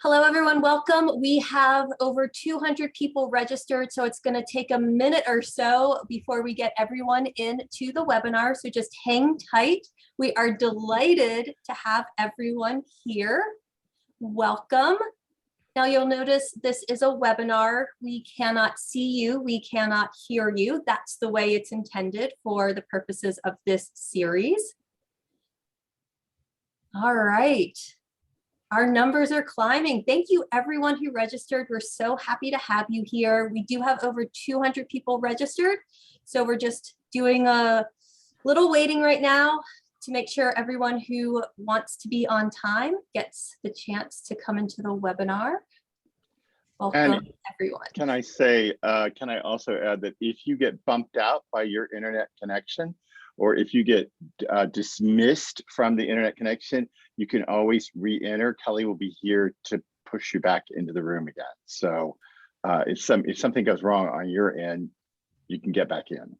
Hello, everyone. Welcome. We have over 200 people registered, so it's going to take a minute or so before we get everyone into the webinar. So just hang tight. We are delighted to have everyone here. Welcome. Now you'll notice this is a webinar. We cannot see you. We cannot hear you. That's the way it's intended for the purposes of this series. All right. Our numbers are climbing. Thank you everyone who registered. We're so happy to have you here. We do have over 200 people registered. So we're just doing a little waiting right now to make sure everyone who wants to be on time gets the chance to come into the webinar. Welcome everyone. Can I also add that if you get bumped out by your internet connection, or if you get dismissed from the internet connection, you can always re-enter. Kelly will be here to push you back into the room again. So if something goes wrong on your end, you can get back in.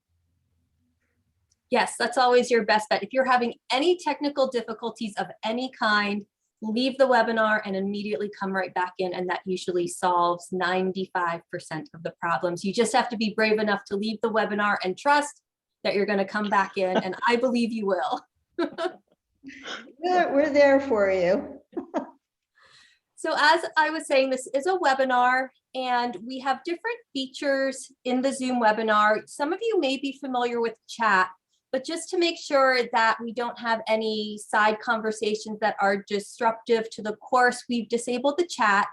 Yes, that's always your best bet. If you're having any technical difficulties of any kind, leave the webinar and immediately come right back in, and that usually solves 95% of the problems. You just have to be brave enough to leave the webinar and trust that you're going to come back in, and I believe you will. We're there for you. So as I was saying, this is a webinar, and we have different features in the Zoom webinar. Some of you may be familiar with chat, but just to make sure that we don't have any side conversations that are disruptive to the course, we've disabled the chat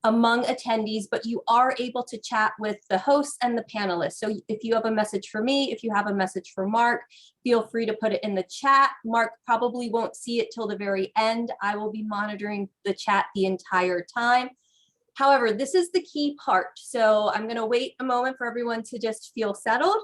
among attendees, but you are able to chat with the hosts and the panelists. So if you have a message for me, if you have a message for Mark, feel free to put it in the chat. Mark probably won't see it till the very end. I will be monitoring the chat the entire time. However, this is the key part. So I'm going to wait a moment for everyone to just feel settled.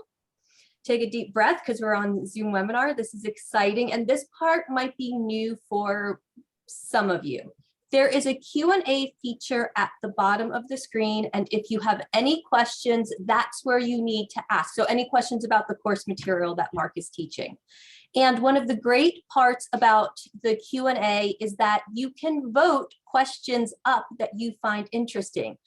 Take a deep breath because we're on Zoom webinar. This is exciting. And this part might be new for some of you. There is a Q&A feature at the bottom of the screen, and if you have any questions, that's where you need to ask. So any questions about the course material that Mark is teaching. And one of the great parts about the Q&A is that you can vote questions up that you find interesting.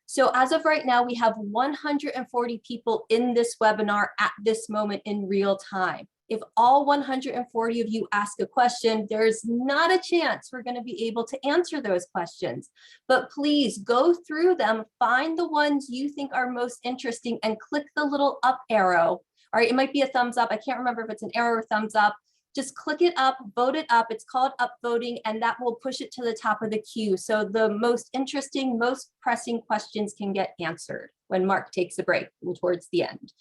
So as of right now, we have 140 people in this webinar at this moment in real time. If all 140 of you ask a question, there's not a chance we're going to be able to answer those questions. But please go through them, find the ones you think are most interesting, and click the little up arrow. All right, it might be a thumbs up. I can't remember if it's an arrow or thumbs up. Just click it up, vote it up. It's called upvoting, and that will push it to the top of the queue. So the most interesting, most pressing questions can get answered when Mark takes a break towards the end.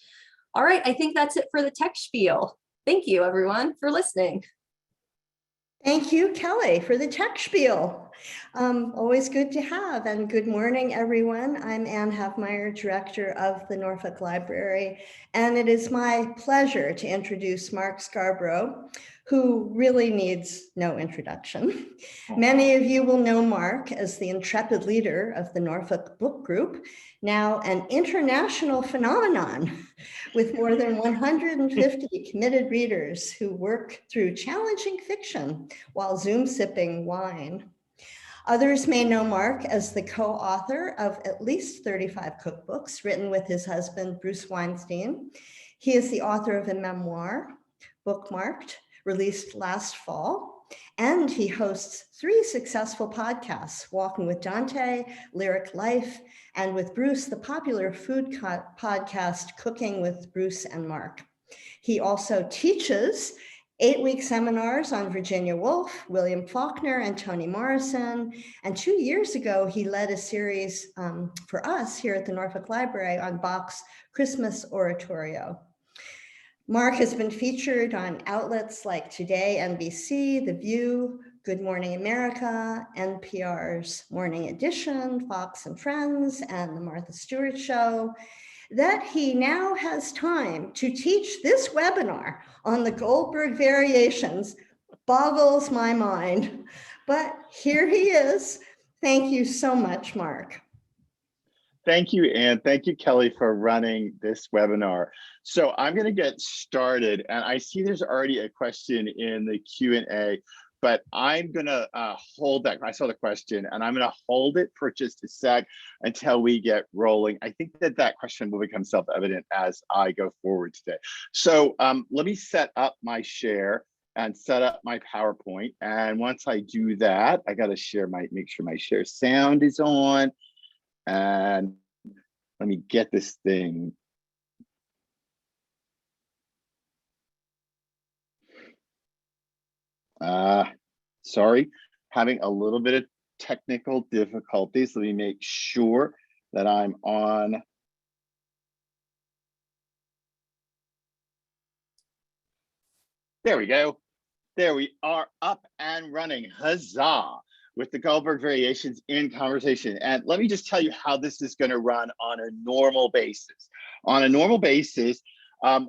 All right, I think that's it for the tech spiel. Thank you, everyone, for listening. Thank you, Kelly, for the tech spiel. Always good to have, and good morning, everyone. I'm Ann Hafmeyer, Director of the Norfolk Library, and it is my pleasure to introduce Mark Scarbrough, who really needs no introduction. Many of you will know Mark as the intrepid leader of the Norfolk Book Group, now an international phenomenon with more than 150 committed readers who work through challenging fiction while Zoom sipping wine. Others may know Mark as the co-author of at least 35 cookbooks written with his husband, Bruce Weinstein. He is the author of a memoir, Bookmarked, released last fall, and he hosts 3 successful podcasts, Walking with Dante, Lyric Life, and with Bruce, the popular food podcast, Cooking with Bruce and Mark. He also teaches 8-week seminars on Virginia Woolf, William Faulkner, and Toni Morrison. And 2 years ago, he led a series for us here at the Norfolk Library on Bach's Christmas Oratorio. Mark has been featured on outlets like Today, NBC, The View, Good Morning America, NPR's Morning Edition, Fox and Friends, and The Martha Stewart Show. That he now has time to teach this webinar on the Goldberg variations boggles my mind. But here he is. Thank you so much, Mark. Thank you, Ann. Thank you, Kelly, for running this webinar. So I'm going to get started, and I see there's already a question in the Q&A, but I'm gonna hold that. I saw the question, and I'm gonna hold it for just a sec until we get rolling. I think that that question will become self-evident as I go forward today. So let me set up my share and set up my PowerPoint. And once I do that, I gotta share make sure my share sound is on. And let me get this thing. Sorry, having a little bit of technical difficulties. Let me make sure that I'm on. There we go. There we are, up and running. Huzzah! With the Goldberg variations in conversation. And let me just tell you how this is going to run on a normal basis. On a normal basis,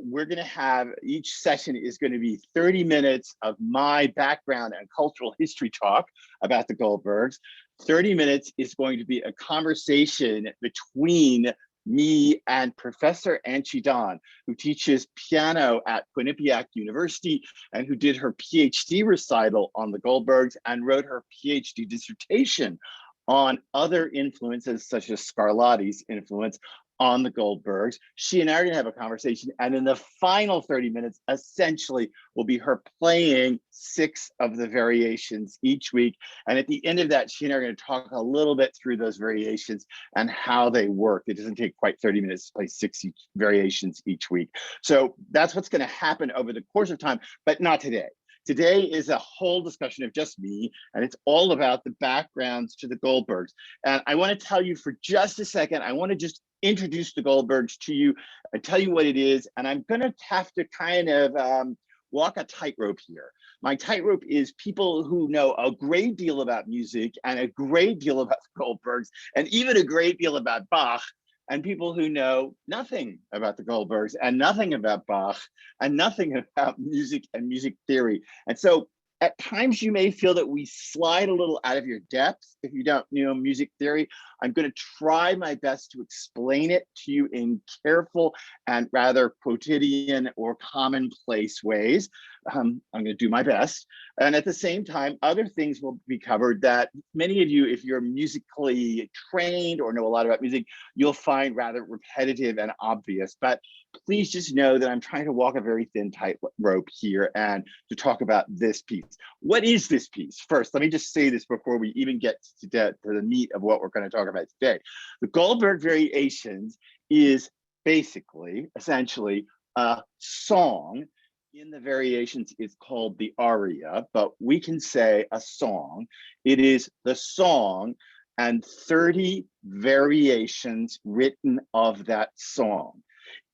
we're going to have, each session is going to be 30 minutes of my background and cultural history talk about the Goldbergs. 30 minutes is going to be a conversation between me and Professor Anchi Don, who teaches piano at Quinnipiac University and who did her PhD recital on the Goldbergs and wrote her PhD dissertation on other influences such as Scarlatti's influence on the Goldbergs. She and I are gonna have a conversation, and in the final 30 minutes, essentially, will be her playing 6 of the variations each week. And at the end of that, she and I are gonna talk a little bit through those variations and how they work. It doesn't take quite 30 minutes to play 6 variations each week. So that's what's gonna happen over the course of time, but not today. Today is a whole discussion of just me, and it's all about the backgrounds to the Goldbergs. And I want to tell you for just a second, I want to just introduce the Goldbergs to you and tell you what it is. And I'm going to have to kind of walk a tightrope here. My tightrope is people who know a great deal about music and a great deal about the Goldbergs and even a great deal about Bach, and people who know nothing about the Goldbergs and nothing about Bach and nothing about music and music theory. And so at times you may feel that we slide a little out of your depth if you don't know music theory. I'm going to try my best to explain it to you in careful and rather quotidian or commonplace ways. I'm going to do my best. And at the same time, other things will be covered that many of you, if you're musically trained or know a lot about music, you'll find rather repetitive and obvious. But please just know that I'm trying to walk a very thin tightrope here and to talk about this piece. What is this piece? First, let me just say this before we even get to the meat of what we're going to talk about today. The Goldberg Variations is basically, essentially, a song. In the variations, it's called the aria, but we can say a song. It is the song and 30 variations written of that song.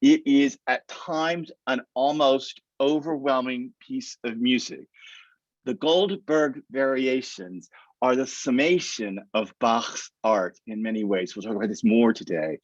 It is at times an almost overwhelming piece of music. The Goldberg variations are the summation of Bach's art in many ways. We'll talk about this more today.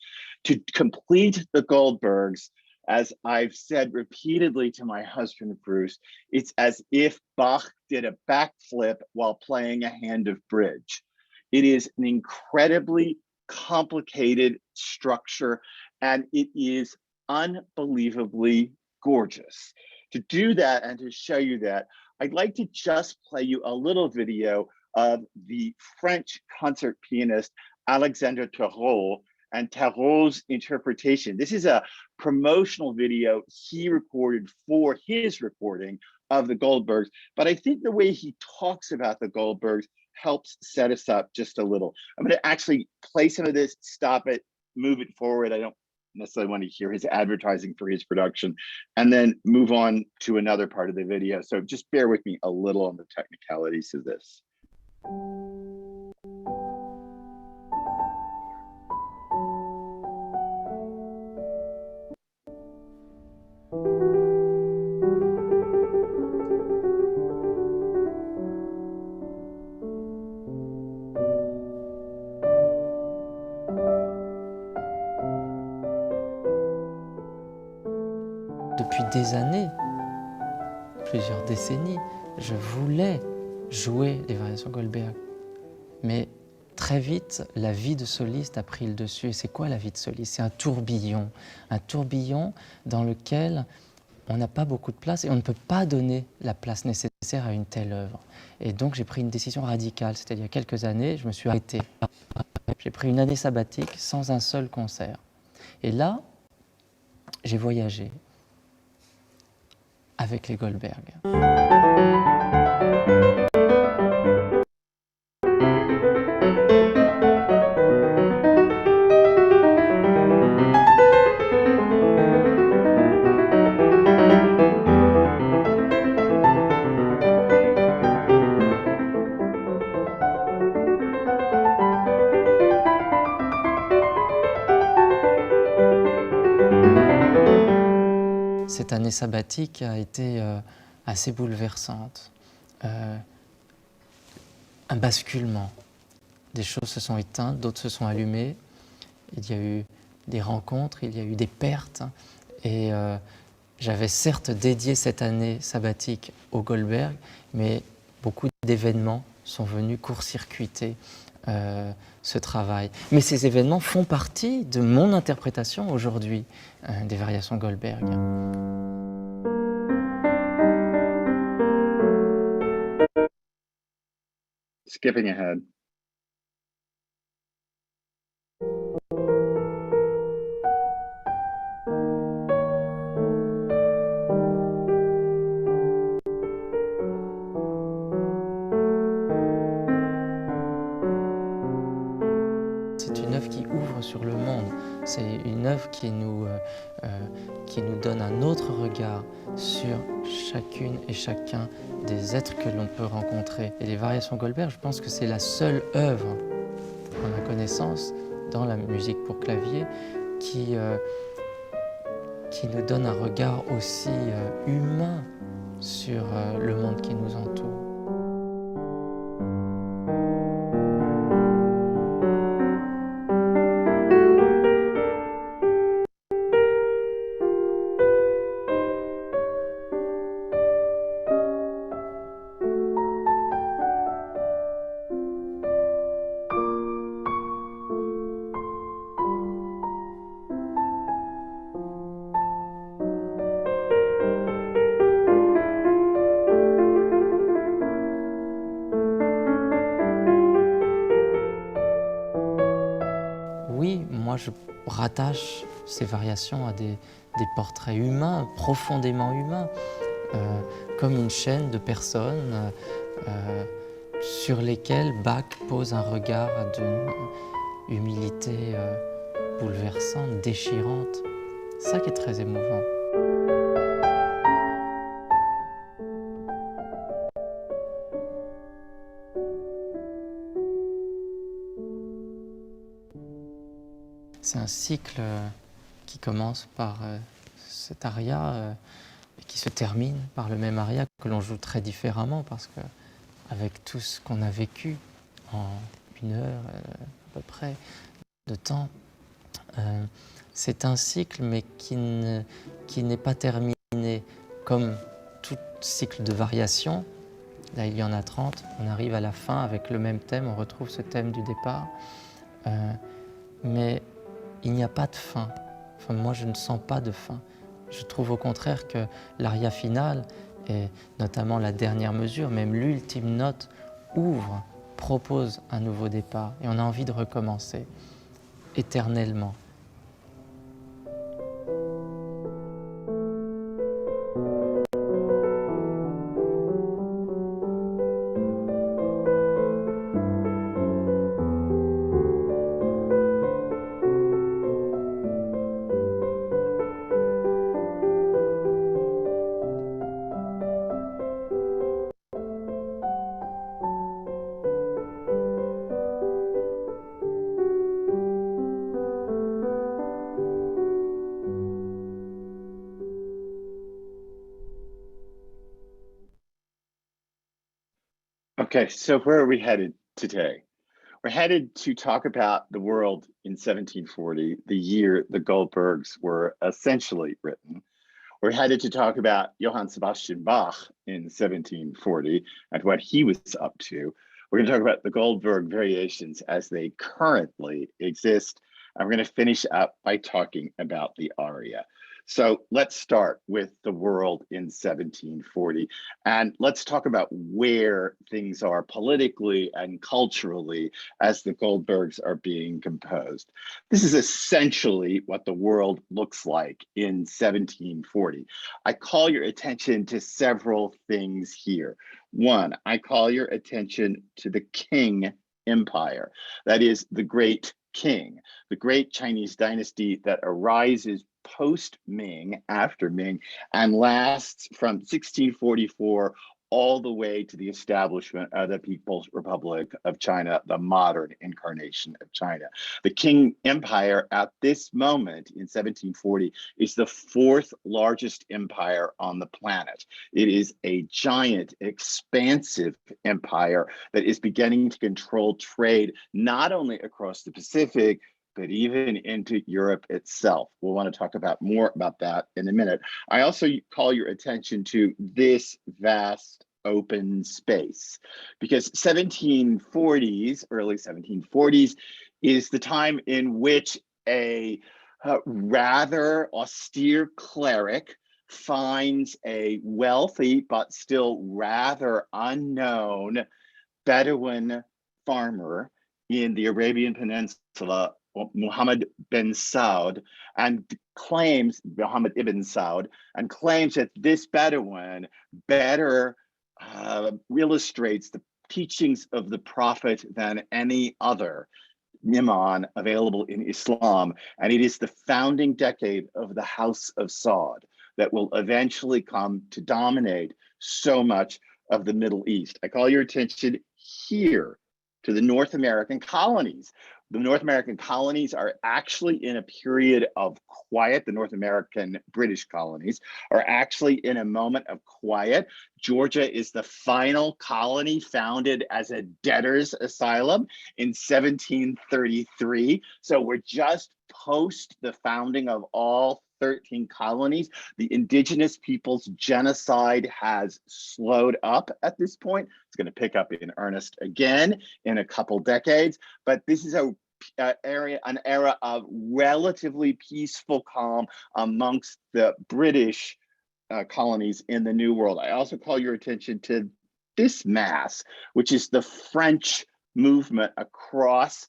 To complete the Goldbergs, as I've said repeatedly to my husband, Bruce, it's as if Bach did a backflip while playing a hand of bridge. It is an incredibly complicated structure, and it is unbelievably gorgeous. To do that and to show you that, I'd like to just play you a little video of the French concert pianist Alexandre Tarot and Tarot's interpretation. This is a promotional video he recorded for his recording of the Goldbergs, but I think the way he talks about the Goldbergs helps set us up just a little. I'm going to actually play some of this, stop it, move it forward. I don't necessarily want to hear his advertising for his production, and then move on to another part of the video. So just bear with me a little on the technicalities of this. Depuis des années, plusieurs décennies, je voulais jouer les variations Goldberg. Mais très vite, la vie de soliste a pris le dessus. Et c'est quoi la vie de soliste? C'est un tourbillon dans lequel on n'a pas beaucoup de place et on ne peut pas donner la place nécessaire à une telle œuvre. Et donc j'ai pris une décision radicale, c'est-à-dire il y a quelques années, je me suis arrêté. J'ai pris une année sabbatique sans un seul concert. Et là, j'ai voyagé avec les Goldberg. Cette année sabbatique a été assez bouleversante. Un basculement. Des choses se sont éteintes, d'autres se sont allumées. Il y a eu des rencontres, il y a eu des pertes. Et j'avais certes dédié cette année sabbatique au Goldberg, mais beaucoup d'événements sont venus court-circuiter ce travail. Mais ces événements font partie de mon interprétation aujourd'hui des variations Goldberg. Skipping ahead. C'est une œuvre qui ouvre sur le monde. C'est une œuvre qui nous donne un autre regard sur chacune et chacun des êtres que l'on peut rencontrer. Et les variations Goldberg, je pense que c'est la seule œuvre, à ma connaissance, dans la musique pour clavier, qui nous donne un regard aussi humain sur le monde qui nous entoure. Oui, moi je rattache ces variations à des portraits humains, profondément humains, comme une chaîne de personnes sur lesquelles Bach pose un regard d'une humilité bouleversante, déchirante. C'est ça qui est très émouvant. C'est un cycle qui commence par cet aria et qui se termine par le même aria que l'on joue très différemment parce que avec tout ce qu'on a vécu en 1 heure à peu près de temps, c'est un cycle mais qui n'est pas terminé comme tout cycle de variation. Là il y en a 30, on arrive à la fin avec le même thème, on retrouve ce thème du départ. Mais il n'y a pas de fin. Enfin, moi, je ne sens pas de fin. Je trouve au contraire que l'aria finale, et notamment la dernière mesure, même l'ultime note, ouvre, propose un nouveau départ. Et on a envie de recommencer éternellement. Okay, so where are we headed today? We're headed to talk about the world in 1740, the year the Goldbergs were essentially written. We're headed to talk about Johann Sebastian Bach in 1740 and what he was up to. We're going to talk about the Goldberg variations as they currently exist. And we're going to finish up by talking about the aria. So let's start with the world in 1740. And let's talk about where things are politically and culturally as the Goldbergs are being composed. This is essentially what the world looks like in 1740. I call your attention to several things here. One, I call your attention to the Qing Empire. That is the Great Qing, the great Chinese dynasty that arises post-Ming, after Ming, and lasts from 1644 all the way to the establishment of the People's Republic of China, the modern incarnation of China. The Qing Empire at this moment in 1740 is the fourth largest empire on the planet. It is a giant, expansive empire that is beginning to control trade not only across the Pacific, but even into Europe itself. We'll want to talk about more about that in a minute. I also call your attention to this vast open space because 1740s, early 1740s, is the time in which a rather austere cleric finds a wealthy but still rather unknown Bedouin farmer in the Arabian Peninsula, Muhammad bin Saud, and claims, Muhammad ibn Saud, and claims that this Bedouin better illustrates the teachings of the Prophet than any other imam available in Islam. And it is the founding decade of the House of Saud that will eventually come to dominate so much of the Middle East. I call your attention here to the North American colonies. The North American colonies are actually in a period of quiet. The North American British colonies are actually in a moment of quiet. Georgia is the final colony founded as a debtor's asylum in 1733. So we're just post the founding of all 13 colonies. The indigenous peoples genocide has slowed up at this point. It's going to pick up in earnest again in a couple decades, but this is an era of relatively peaceful calm amongst the British colonies in the New World. I also call your attention to this mass, which is the French movement across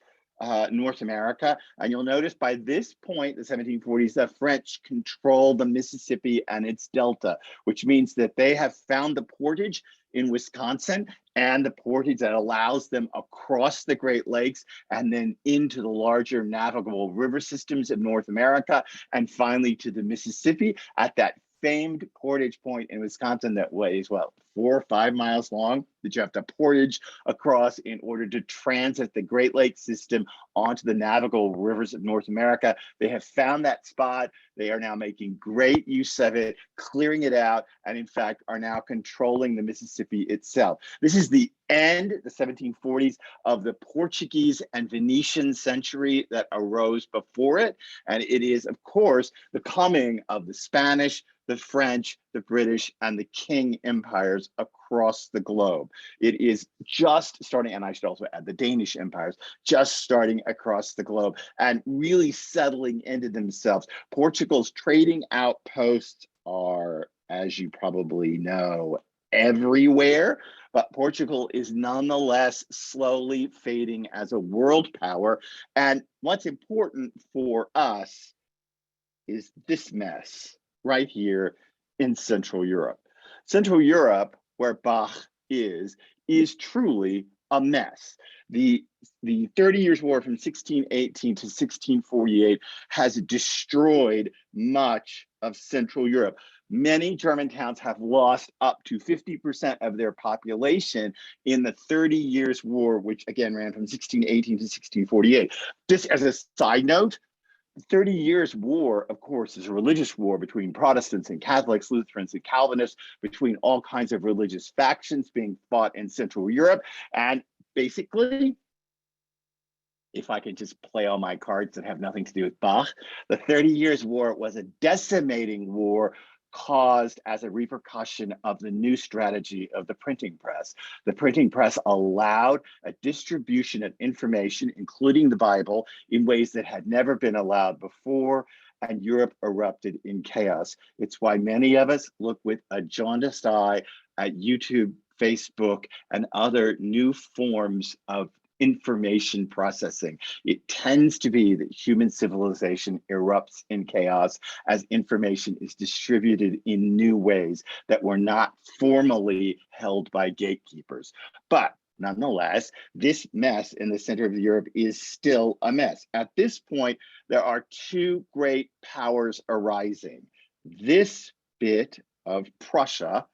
North America. And you'll notice by this point, the 1740s, the French control the Mississippi and its delta, which means that they have found the portage in Wisconsin and the portage that allows them across the Great Lakes and then into the larger navigable river systems of North America, and finally to the Mississippi at that famed portage point in Wisconsin that weighs, what, 4 or 5 miles long, that you have to portage across in order to transit the Great Lakes system onto the navigable rivers of North America. They have found that spot. They are now making great use of it, clearing it out, and in fact are now controlling the Mississippi itself. This is the end, the 1740s, of the Portuguese and Venetian century that arose before it. And it is, of course, the coming of the Spanish, the French, the British, and the Qing empires across the globe. It is just starting, and I should also add the Danish empires, just starting across the globe and really settling into themselves. Portugal's trading outposts are, as you probably know, everywhere, but Portugal is nonetheless slowly fading as a world power. And what's important for us is this mess right here in Central Europe. Central Europe, where Bach is truly a mess. The 30 Years' War from 1618 to 1648 has destroyed much of Central Europe. Many German towns have lost up to 50% of their population in the 30 Years' War, which again ran from 1618 to 1648. Just as a side note, 30 Years' War, of course, is a religious war between Protestants and Catholics, Lutherans and Calvinists, between all kinds of religious factions being fought in Central Europe. And basically, if I can just play all my cards that have nothing to do with Bach, the 30 Years' War was a decimating war caused as a repercussion of the new strategy of the printing press. The printing press allowed a distribution of information, including the Bible, in ways that had never been allowed before. and Europe erupted in chaos. It's why many of us look with a jaundiced eye at YouTube, Facebook, and other new forms of information processing. It tends to be that human civilization erupts in chaos as information is distributed in new ways that were not formally held by gatekeepers. But nonetheless, this mess in the center of Europe is still a mess. At this point, there are two great powers arising. This bit of Prussia,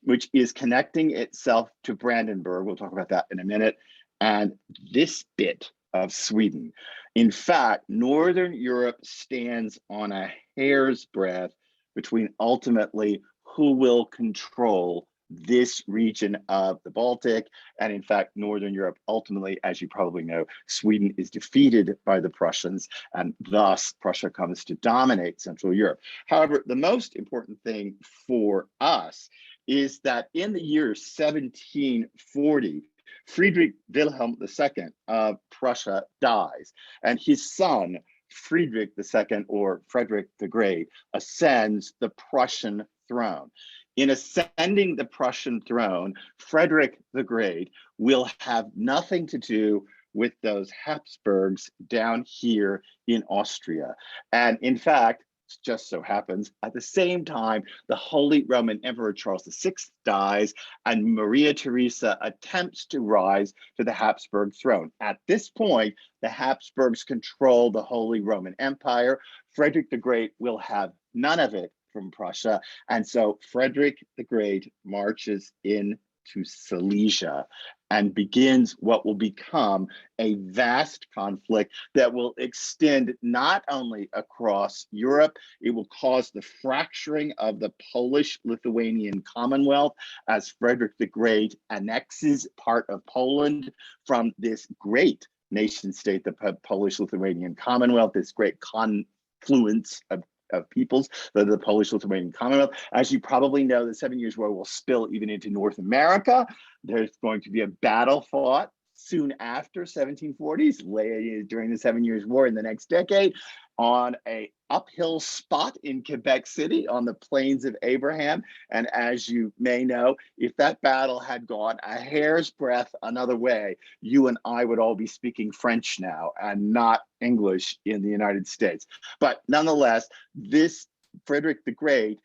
which is connecting itself to Brandenburg, we'll talk about that in a minute, and this bit of Sweden. In fact, Northern Europe stands on a hair's breadth between ultimately who will control this region of the Baltic. And in fact, Northern Europe, ultimately, as you probably know, Sweden is defeated by the Prussians, and thus Prussia comes to dominate Central Europe. However, the most important thing for us is that in the year 1740, Friedrich Wilhelm II of Prussia dies, and his son, Friedrich II, or Frederick the Great, ascends the Prussian throne. In ascending the Prussian throne, Frederick the Great will have nothing to do with those Habsburgs down here in Austria. And in fact, it just so happens, at the same time, the Holy Roman Emperor Charles VI dies, and Maria Theresa attempts to rise to the Habsburg throne. At this point, the Habsburgs control the Holy Roman Empire. Frederick the Great will have none of it from Prussia, and so Frederick the Great marches into Silesia and begins what will become a vast conflict that will extend not only across Europe, it will cause the fracturing of the Polish-Lithuanian Commonwealth as Frederick the Great annexes part of Poland from this great nation state, the Polish-Lithuanian Commonwealth, this great confluence of peoples, the Polish-Lithuanian Commonwealth. As you probably know, the 7 Years' War will spill even into North America. There's going to be a battle fought soon after 1740s, during the 7 Years' War in the next decade, on a uphill spot in Quebec City on the Plains of Abraham. And as you may know, if that battle had gone a hair's breadth another way, you and I would all be speaking French now and not English in the United States. But nonetheless, this Frederick the Great,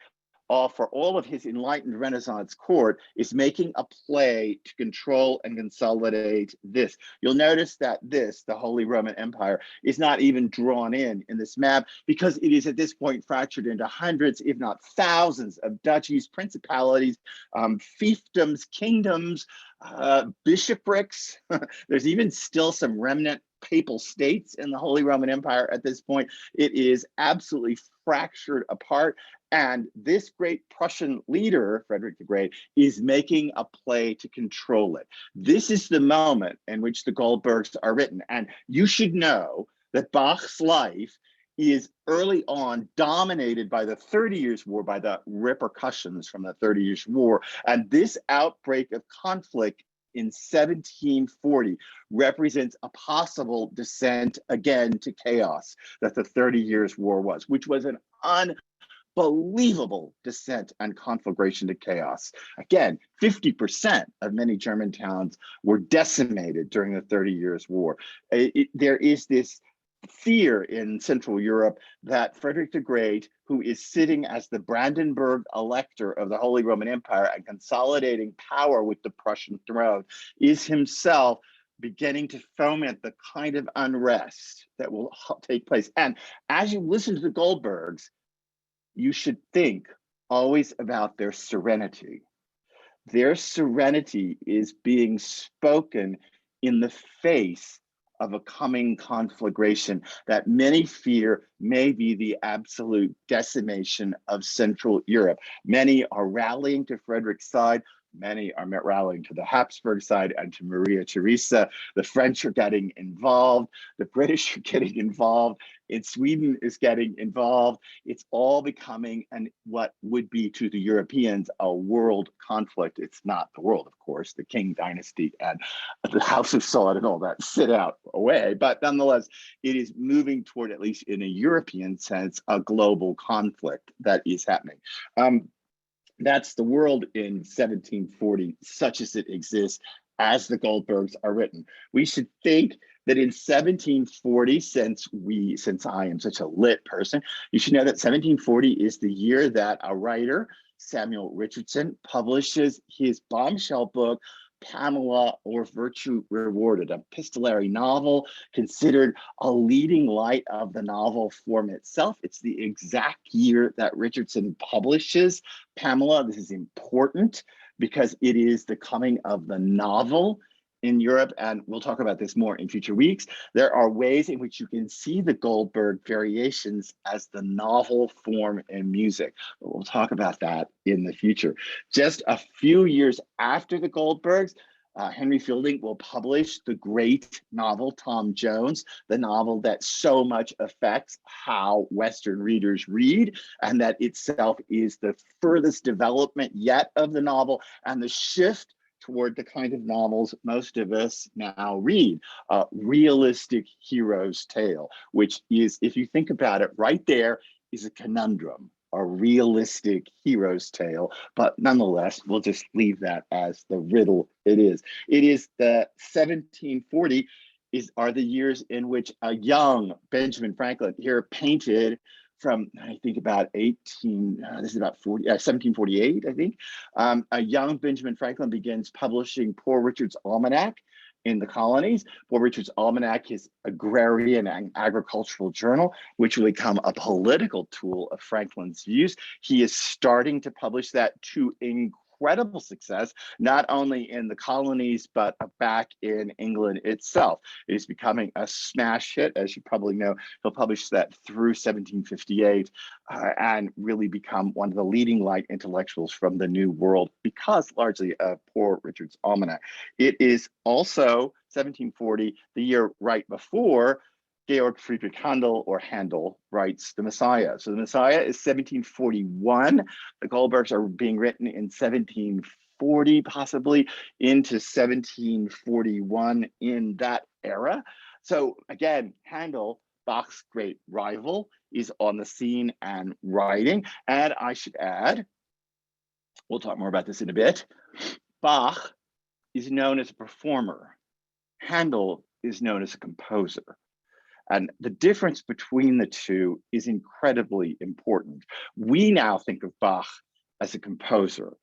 for all of his enlightened Renaissance court, is making a play to control and consolidate this. You'll notice that this, the Holy Roman Empire, is not even drawn in this map because it is at this point fractured into hundreds, if not thousands, of duchies, principalities, fiefdoms, kingdoms, bishoprics. There's even still some remnant papal states in the Holy Roman Empire at this point. It is absolutely fractured apart. And this great Prussian leader, Frederick the Great, is making a play to control it. This is the moment in which the Goldbergs are written. And you should know that Bach's life is early on dominated by the 30 Years' War, by the repercussions from the 30 Years' War. And this outbreak of conflict in 1740 represents a possible descent again to chaos that the 30 Years' War was, which was an unbelievable descent and conflagration to chaos. Again, 50% of many German towns were decimated during the 30 Years' War. There is this fear in Central Europe that Frederick the Great, who is sitting as the Brandenburg elector of the Holy Roman Empire and consolidating power with the Prussian throne, is himself beginning to foment the kind of unrest that will take place. And as you listen to the Goldbergs, you should think always about their serenity. Their serenity is being spoken in the face of a coming conflagration that many fear may be the absolute decimation of Central Europe. Many are rallying to Frederick's side. Many are rallying to the Habsburg side and to Maria Theresa. The French are getting involved. The British are getting involved. Sweden is getting involved. It's all becoming what would be to the Europeans a world conflict. It's not the world, of course. The King dynasty and the House of Saud and all that sit out away. But nonetheless, it is moving toward, at least in a European sense, a global conflict that is happening. That's the world in 1740, such as it exists, as the Goldbergs are written. We should think that in 1740, since I am such a lit person, you should know that 1740 is the year that a writer, Samuel Richardson, publishes his bombshell book, Pamela or Virtue Rewarded, an epistolary novel considered a leading light of the novel form itself. It's the exact year that Richardson publishes Pamela. This is important because it is the coming of the novel in Europe, and we'll talk about this more in future weeks. There are ways in which you can see the Goldberg variations as the novel form in music. But we'll talk about that in the future. Just a few years after the Goldbergs, Henry Fielding will publish the great novel Tom Jones, the novel that so much affects how Western readers read, and that itself is the furthest development yet of the novel and the shift toward the kind of novels most of us now read, realistic hero's tale, which is, if you think about it, right there is a conundrum, a realistic hero's tale, but nonetheless, we'll just leave that as the riddle it is. It is the 1740 are the years in which a young Benjamin Franklin, here painted from, I think about 1748, I think. A young Benjamin Franklin begins publishing Poor Richard's Almanac in the colonies. Poor Richard's Almanac is agrarian and agricultural journal, which will become a political tool of Franklin's views. He is starting to publish that to incredible success, not only in the colonies, but back in England itself. It is becoming a smash hit, as you probably know. He'll publish that through 1758 and really become one of the leading light intellectuals from the New World because largely of Poor Richard's Almanac. It is also 1740, the year right before Georg Friedrich Handel writes The Messiah. So The Messiah is 1741. The Goldbergs are being written in 1740, possibly into 1741 in that era. So again, Handel, Bach's great rival, is on the scene and writing. And I should add, we'll talk more about this in a bit, Bach is known as a performer. Handel is known as a composer. And the difference between the two is incredibly important. We now think of Bach as a composer,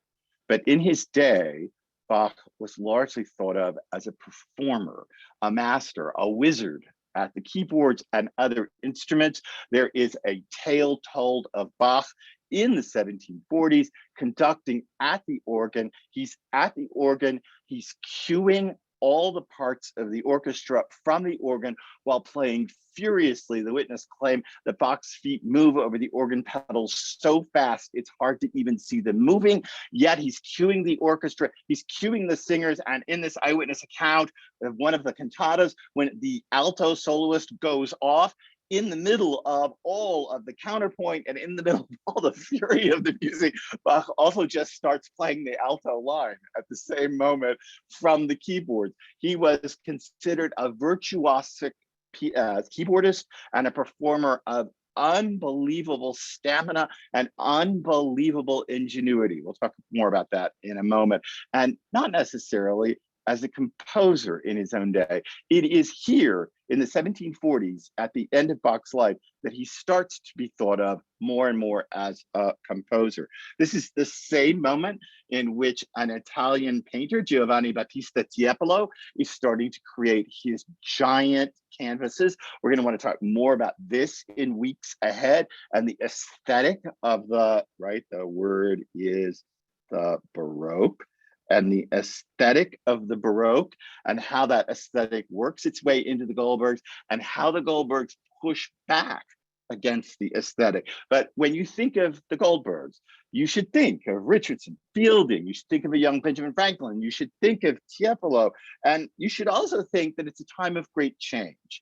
but in his day, Bach was largely thought of as a performer, a master, a wizard at the keyboards and other instruments. There is a tale told of Bach in the 1740s conducting at the organ. He's at the organ, he's cueing all the parts of the orchestra from the organ while playing furiously. The witness claimed that Bach's feet move over the organ pedals so fast it's hard to even see them moving, yet he's cueing the orchestra, he's cueing the singers. And in this eyewitness account of one of the cantatas, when the alto soloist goes off, in the middle of all of the counterpoint and in the middle of all the fury of the music, Bach also just starts playing the alto line at the same moment from the keyboard. He was considered a virtuosic keyboardist and a performer of unbelievable stamina and unbelievable ingenuity. We'll talk more about that in a moment. And not necessarily as a composer in his own day. It is here in the 1740s, at the end of Bach's life, that he starts to be thought of more and more as a composer. This is the same moment in which an Italian painter, Giovanni Battista Tiepolo, is starting to create his giant canvases. We're going to want to talk more about this in weeks ahead, and the aesthetic of the word is the Baroque, and the aesthetic of the Baroque and how that aesthetic works its way into the Goldbergs and how the Goldbergs push back against the aesthetic. But when you think of the Goldbergs, you should think of Richardson, Fielding, you should think of a young Benjamin Franklin, you should think of Tiepolo, and you should also think that it's a time of great change.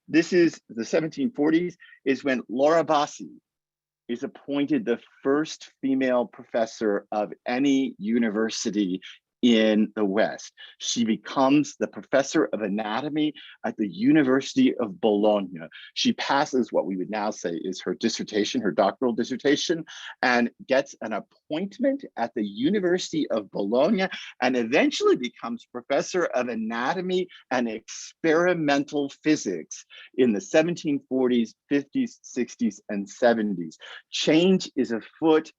This is the 1740s, is when Laura Bassi is appointed the first female professor of any university in the West. She becomes the professor of anatomy at the University of Bologna. She passes what we would now say is her dissertation, her doctoral dissertation, and gets an appointment at the University of Bologna, and eventually becomes professor of anatomy and experimental physics in the 1740s, 50s, 60s, and 70s. Change is afoot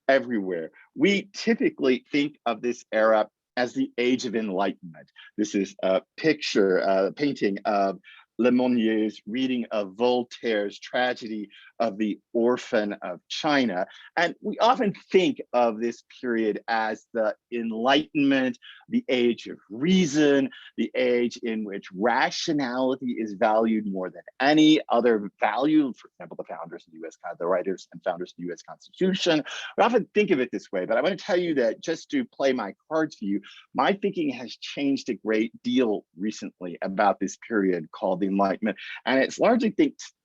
everywhere. We typically think of this era as the Age of Enlightenment. This is a picture, a painting of Lemonnier's reading of Voltaire's tragedy of the Orphan of China. And we often think of this period as the Enlightenment, the age of reason, the age in which rationality is valued more than any other value. For example, the founders of the US, the writers and founders of the US Constitution. We often think of it this way, but I want to tell you that just to play my cards for you, my thinking has changed a great deal recently about this period called the Enlightenment, and it's largely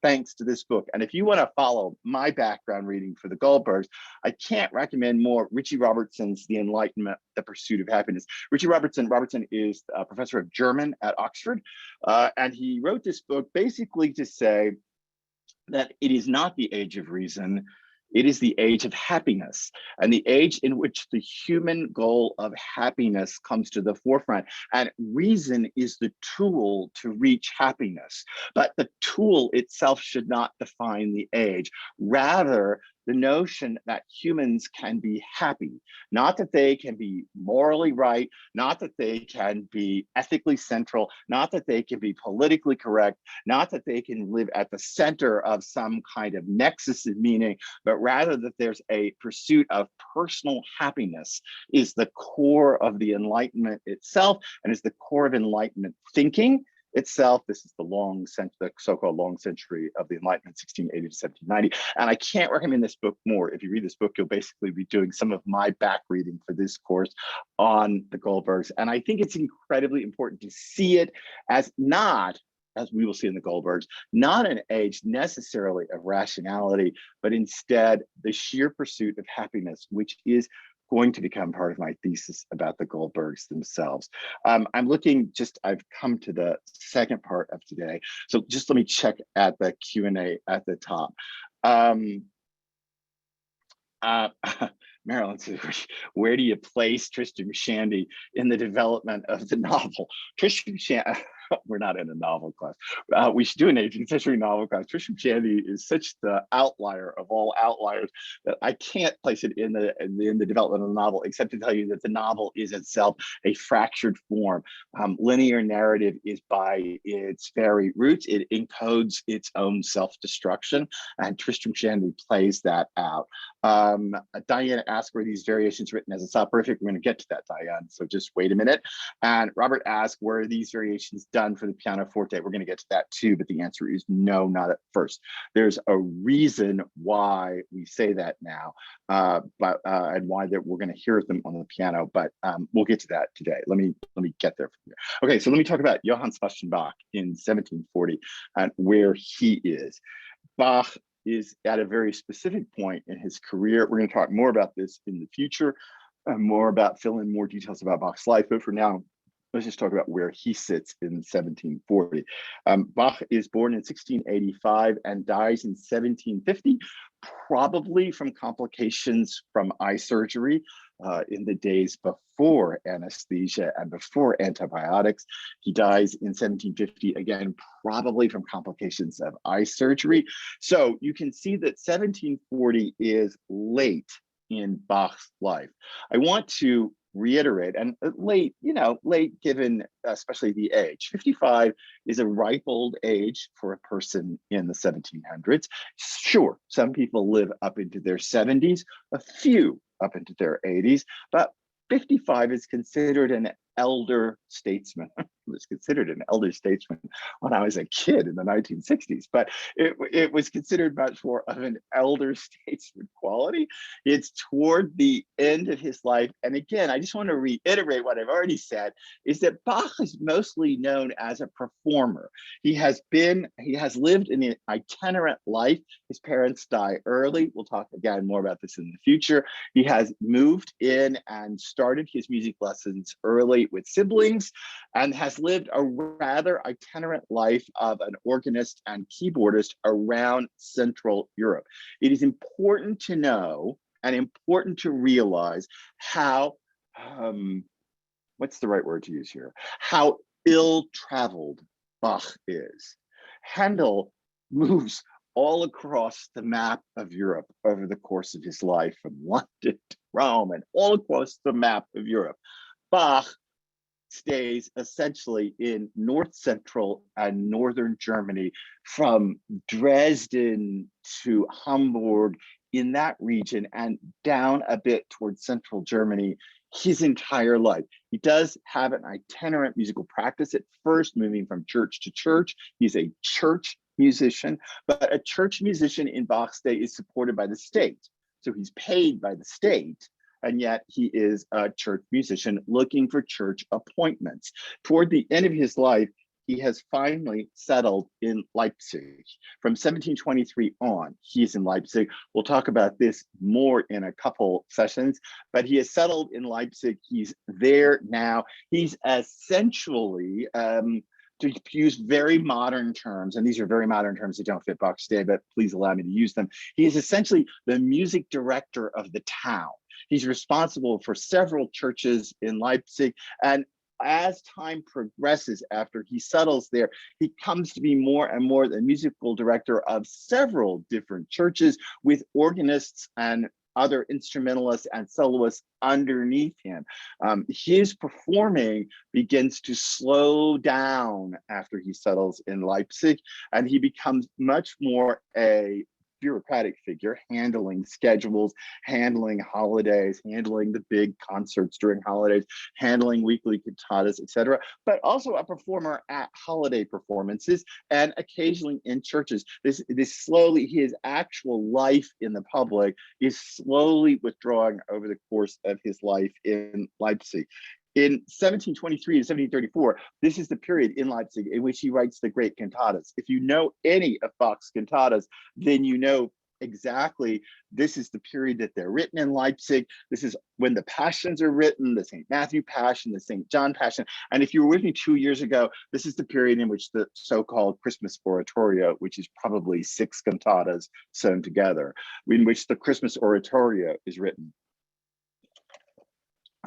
thanks to this book. And if you want to follow my background reading for the Goldbergs, I can't recommend more Richie Robertson's The Enlightenment, The Pursuit of Happiness. Richie Robertson is a professor of German at Oxford, and he wrote this book basically to say that it is not the age of reason, it is the age of happiness, and the age in which the human goal of happiness comes to the forefront. And reason is the tool to reach happiness, but the tool itself should not define the age. Rather, the notion that humans can be happy, not that they can be morally right, not that they can be ethically central, not that they can be politically correct, not that they can live at the center of some kind of nexus of meaning, but rather that there's a pursuit of personal happiness is the core of the Enlightenment itself, and is the core of Enlightenment thinking itself. This is the so-called long century of the Enlightenment, 1680 to 1790. And I can't recommend this book more. If you read this book, you'll basically be doing some of my back reading for this course on the Goldbergs. And I think it's incredibly important to see it as not, as we will see in the Goldbergs, not an age necessarily of rationality, but instead the sheer pursuit of happiness, which is going to become part of my thesis about the Goldbergs themselves. I've come to the second part of today. So just let me check at the Q&A at the top. Marilyn says, where do you place Tristram Shandy in the development of the novel? Tristram Shandy, we're not in a novel class. We should do an 18th century novel class. Tristram Shandy is such the outlier of all outliers that I can't place it in the development of the novel, except to tell you that the novel is itself a fractured form. Linear narrative is by its very roots, it encodes its own self-destruction, and Tristram Shandy plays that out. Diane asked, were these variations written as a soporific? We're going to get to that, Diane, so just wait a minute. And Robert asked, were these variations done for the pianoforte? We're going to get to that too, but the answer is no, not at first. There's a reason why we say that now, and why we're going to hear them on the piano, but we'll get to that today. Let me get there from here. Okay, so let me talk about Johann Sebastian Bach in 1740 and where he is. Bach is at a very specific point in his career. We're going to talk more about this in the future, fill in more details about Bach's life, but for now, let's just talk about where he sits in 1740. Bach is born in 1685 and dies in 1750, probably from complications from eye surgery in the days before anesthesia and before antibiotics. He dies in 1750, again, probably from complications of eye surgery. So you can see that 1740 is late in Bach's life. I want to reiterate, and late given especially the age. 55 is a ripe old age for a person in the 1700s. Sure, some people live up into their 70s, a few up into their 80s, but 55 is considered an elder statesman. was considered an elder statesman when I was a kid in the 1960s, but it was considered much more of an elder statesman quality. It's toward the end of his life. And again, I just want to reiterate what I've already said, is that Bach is mostly known as a performer. He has lived an itinerant life. His parents die early. We'll talk again more about this in the future. He has moved in and started his music lessons early with siblings, and has lived a rather itinerant life of an organist and keyboardist around Central Europe. It is important to know and important to realize how, what's the right word to use here? How ill-traveled Bach is. Handel moves all across the map of Europe over the course of his life, from London to Rome and all across the map of Europe. Bach stays essentially in north central and northern Germany, from Dresden to Hamburg, in that region, and down a bit towards central Germany his entire life. He does have an itinerant musical practice at first, moving from church to church. He's a church musician, but a church musician in Bach's day is supported by the state. So he's paid by the state, and yet he is a church musician looking for church appointments. Toward the end of his life, he has finally settled in Leipzig. From 1723 on, he's in Leipzig. We'll talk about this more in a couple sessions, but he has settled in Leipzig. He's there now. He's essentially, to use very modern terms, and these are very modern terms that don't fit Bach's day, but please allow me to use them. He is essentially the music director of the town. He's responsible for several churches in Leipzig, and as time progresses, after he settles there, he comes to be more and more the musical director of several different churches, with organists and other instrumentalists and soloists underneath him. His performing begins to slow down after he settles in Leipzig, and he becomes much more a bureaucratic figure, handling schedules, handling holidays, handling the big concerts during holidays, handling weekly cantatas, etc., but also a performer at holiday performances and occasionally in churches. This slowly, his actual life in the public is slowly withdrawing over the course of his life in Leipzig. In 1723 to 1734, this is the period in Leipzig in which he writes the great cantatas. If you know any of Bach's cantatas, then you know exactly this is the period that they're written in Leipzig. This is when the Passions are written, the St. Matthew Passion, the St. John Passion. And if you were with me 2 years ago, this is the period in which the so-called Christmas Oratorio, which is probably 6 cantatas sewn together, in which the Christmas Oratorio is written.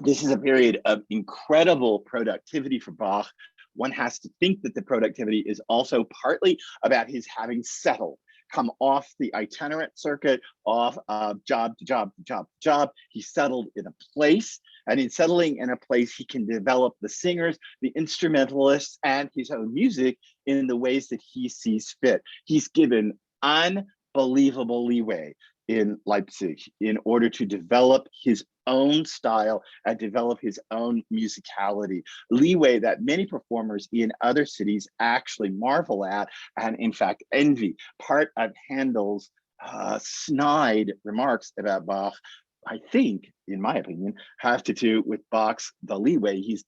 This is a period of incredible productivity for Bach. One has to think that the productivity is also partly about his having settled, come off the itinerant circuit, off of job to job to job to job. He settled in a place, and in settling in a place, he can develop the singers, the instrumentalists, and his own music in the ways that he sees fit. He's given unbelievable leeway in Leipzig in order to develop his own style and develop his own musicality, leeway that many performers in other cities actually marvel at and in fact envy. Part of Handel's snide remarks about Bach, I think, in my opinion, have to do with Bach's, the leeway he's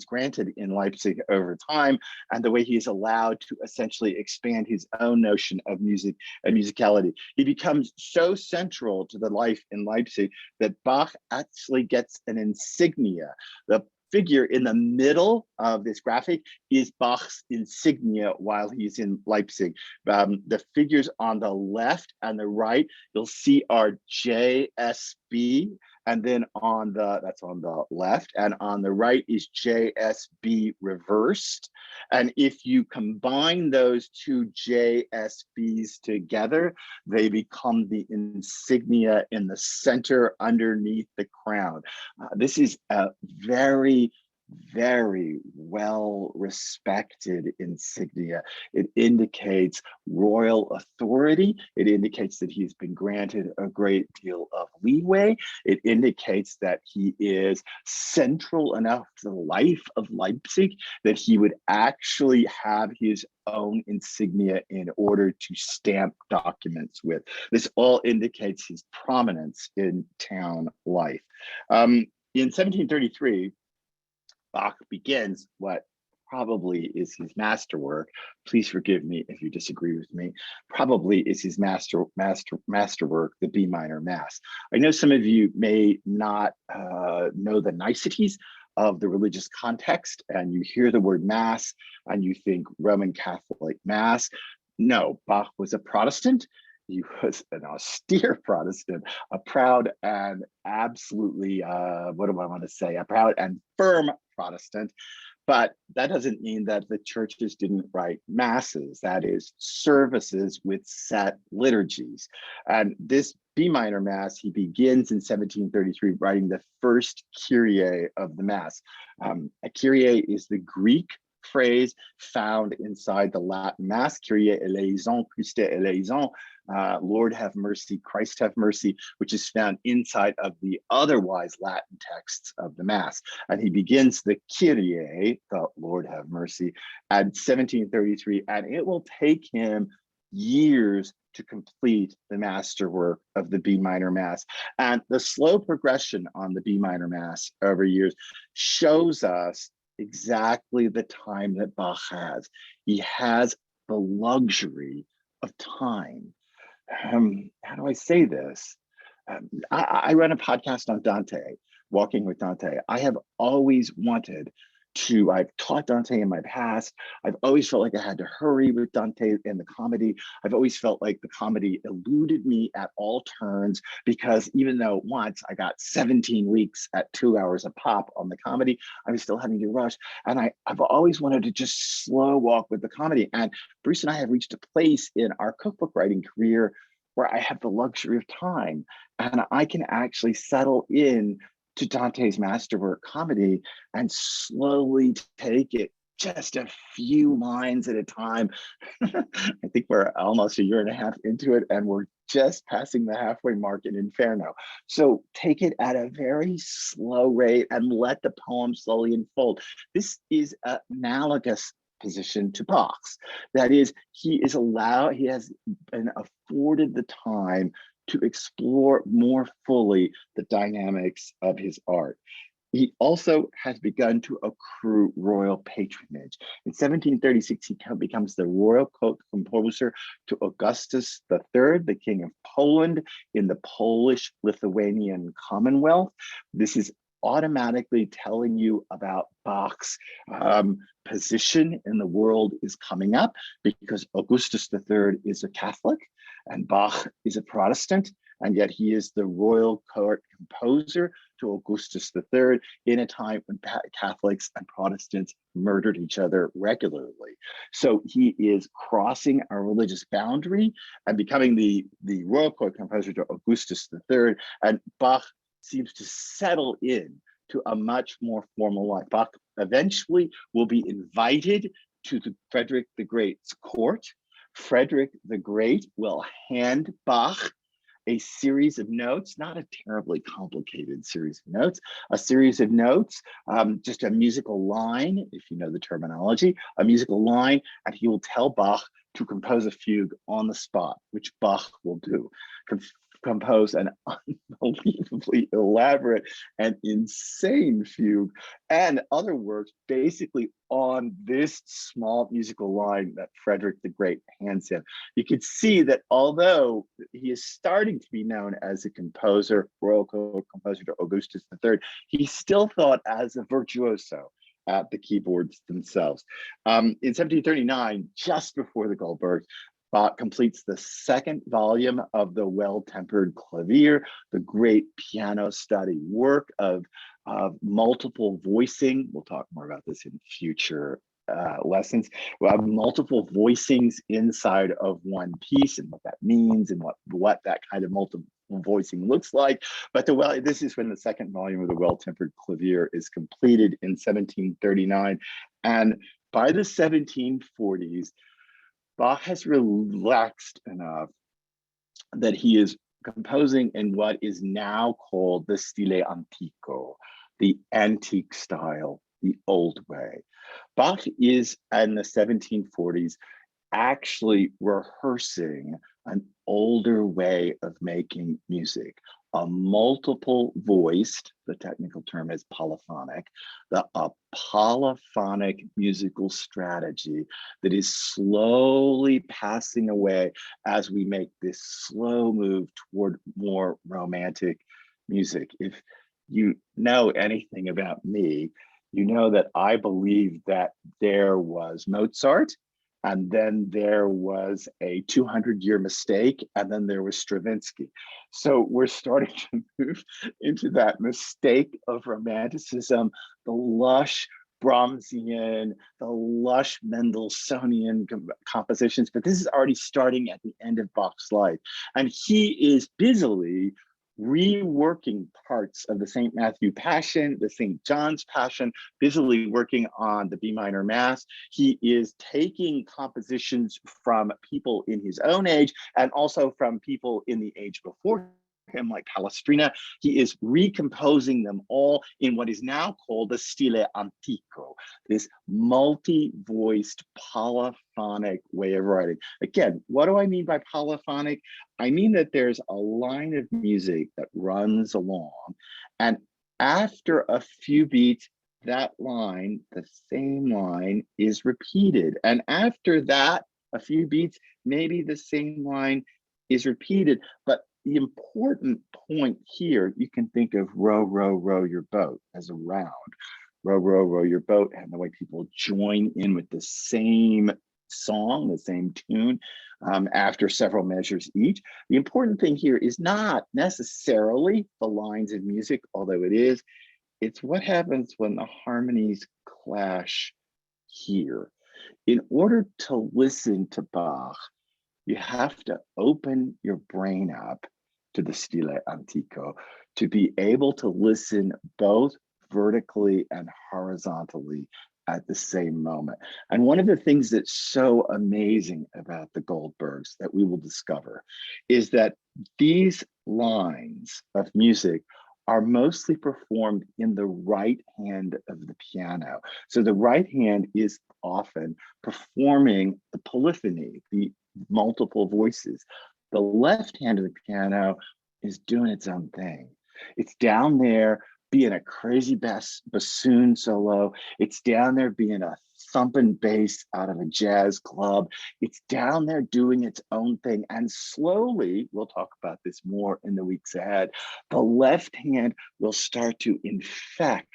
granted in Leipzig over time, and the way he's allowed to essentially expand his own notion of music and musicality. He becomes so central to the life in Leipzig that Bach actually gets an insignia. The figure in the middle of this graphic is Bach's insignia while he's in Leipzig. The figures on the left and the right, you'll see are JSB, and then that's on the left, and on the right is JSB reversed. And if you combine those two JSBs together, they become the insignia in the center underneath the crown. This is a very very well respected insignia. It indicates royal authority. It indicates that he's been granted a great deal of leeway. It indicates that he is central enough to the life of Leipzig that he would actually have his own insignia in order to stamp documents with. This all indicates his prominence in town life. In 1733, Bach begins what probably is his masterwork. Please forgive me if you disagree with me. Probably is his masterwork, the B minor Mass. I know some of you may not know the niceties of the religious context, and you hear the word Mass and you think Roman Catholic Mass. No, Bach was a Protestant. He was an austere Protestant, a proud and absolutely, what do I want to say, a proud and firm Protestant. But that doesn't mean that the churches didn't write masses, that is, services with set liturgies. And this B minor Mass, he begins in 1733 writing the first Kyrie of the Mass. A Kyrie is the Greek phrase found inside the Latin Mass, Kyrie eleison, Christe eleison, Lord have mercy, Christ have mercy, which is found inside of the otherwise Latin texts of the Mass. And he begins the Kyrie, the Lord have mercy, at 1733, and it will take him years to complete the masterwork of the B minor Mass. And the slow progression on the B minor Mass over years shows us exactly the time that Bach has. He has the luxury of time. How do I say this? I run a podcast on Dante, Walking with Dante. I have always wanted to, I've taught Dante in my past. I've always felt like I had to hurry with Dante in the comedy. I've always felt like the comedy eluded me at all turns, because even though once I got 17 weeks at 2 hours a pop on the comedy, I was still having to rush. And I've always wanted to just slow walk with the comedy. And Bruce and I have reached a place in our cookbook writing career where I have the luxury of time, and I can actually settle in to Dante's masterwork comedy and slowly take it just a few lines at a time. I think we're almost a year and a half into it, and we're just passing the halfway mark in Inferno. So take it at a very slow rate and let the poem slowly unfold. This is analogous position to Bach's. That is, he has been afforded the time to explore more fully the dynamics of his art. He also has begun to accrue royal patronage. In 1736, he becomes the royal court composer to Augustus III, the King of Poland, in the Polish-Lithuanian Commonwealth. This is automatically telling you about Bach's position in the world is coming up, because Augustus III is a Catholic and Bach is a Protestant, and yet he is the royal court composer to Augustus III in a time when Catholics and Protestants murdered each other regularly. So he is crossing a religious boundary and becoming the royal court composer to Augustus III, and Bach seems to settle in to a much more formal life. Bach eventually will be invited to Frederick the Great's court. Frederick the Great will hand Bach a series of notes, not a terribly complicated series of notes, a series of notes, just a musical line, if you know the terminology, a musical line, and he will tell Bach to compose a fugue on the spot, which Bach will do. Compose an unbelievably elaborate and insane fugue and other works basically on this small musical line that Frederick the Great hands him. You could see that although he is starting to be known as a composer, royal composer to Augustus III, he's still thought as a virtuoso at the keyboards themselves. In 1739, just before the Goldbergs, Bach completes the second volume of the Well-Tempered Clavier, the great piano study work of multiple voicing. We'll talk more about this in future lessons. We'll have multiple voicings inside of one piece, and what that means, and what that kind of multiple voicing looks like. But this is when the second volume of the Well-Tempered Clavier is completed in 1739. And by the 1740s, Bach has relaxed enough that he is composing in what is now called the stile antico, the antique style, the old way. Bach is in the 1740s actually rehearsing an older way of making music, a multiple voiced, the technical term is polyphonic, a polyphonic musical strategy that is slowly passing away as we make this slow move toward more romantic music. If you know anything about me, you know that I believe that there was Mozart, and then there was a 200-year mistake, and then there was Stravinsky. So we're starting to move into that mistake of romanticism, the lush Brahmsian, the lush Mendelssohnian compositions, but this is already starting at the end of Bach's life. And he is busily reworking parts of the St. Matthew Passion, the St. John's Passion, busily working on the B minor Mass. He is taking compositions from people in his own age and also from people in the age before him, like Palestrina. He is recomposing them all in what is now called the stile antico, this multi-voiced polyphonic way of writing. Again, what do I mean by polyphonic? I mean that there's a line of music that runs along, and after a few beats, that line, the same line, is repeated. And after that, a few beats, maybe the same line is repeated. But the important point here, you can think of row, row, row your boat as a round. Row, row, row your boat, and the way people join in with the same song, the same tune, after several measures each. The important thing here is not necessarily the lines of music, although it is. It's what happens when the harmonies clash here. In order to listen to Bach, you have to open your brain up to the stile antico to be able to listen both vertically and horizontally at the same moment. And one of the things that's so amazing about the Goldbergs that we will discover is that these lines of music are mostly performed in the right hand of the piano. So the right hand is often performing the polyphony, the multiple voices. The left hand of the piano is doing its own thing. It's down there being a crazy bassoon solo. It's down there being a thumping bass out of a jazz club. It's down there doing its own thing. And slowly, we'll talk about this more in the weeks ahead, the left hand will start to infect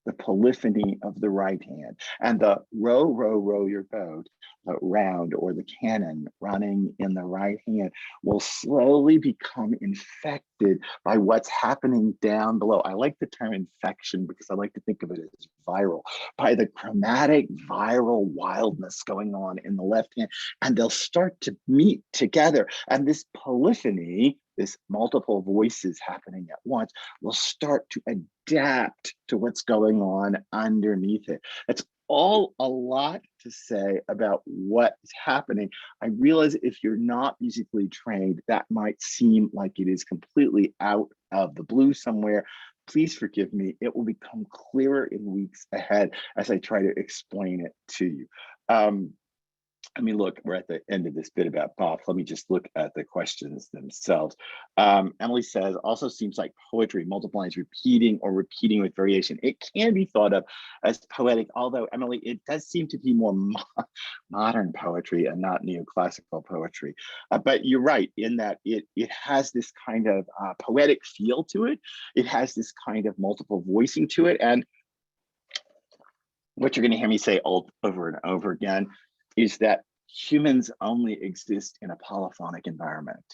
the polyphony of the right hand. And the row, row, row your boat, the round or the canon running in the right hand will slowly become infected by what's happening down below. I like the term infection because I like to think of it as viral, by the chromatic viral wildness going on in the left hand. And they'll start to meet together. And this polyphony, this multiple voices happening at once, will start to adapt to what's going on underneath it. It's all a lot to say about what is happening. I realize if you're not musically trained, that might seem like it is completely out of the blue somewhere. Please forgive me. It will become clearer in weeks ahead as I try to explain it to you. I mean, look, we're at the end of this bit about Bach. Let me just look at the questions themselves. Emily says, also seems like poetry, multiple lines repeating or repeating with variation. It can be thought of as poetic, although, Emily, it does seem to be more modern poetry and not neoclassical poetry. But you're right in that it has this kind of poetic feel to it. It has this kind of multiple voicing to it. And what you're going to hear me say over and over again is that humans only exist in a polyphonic environment.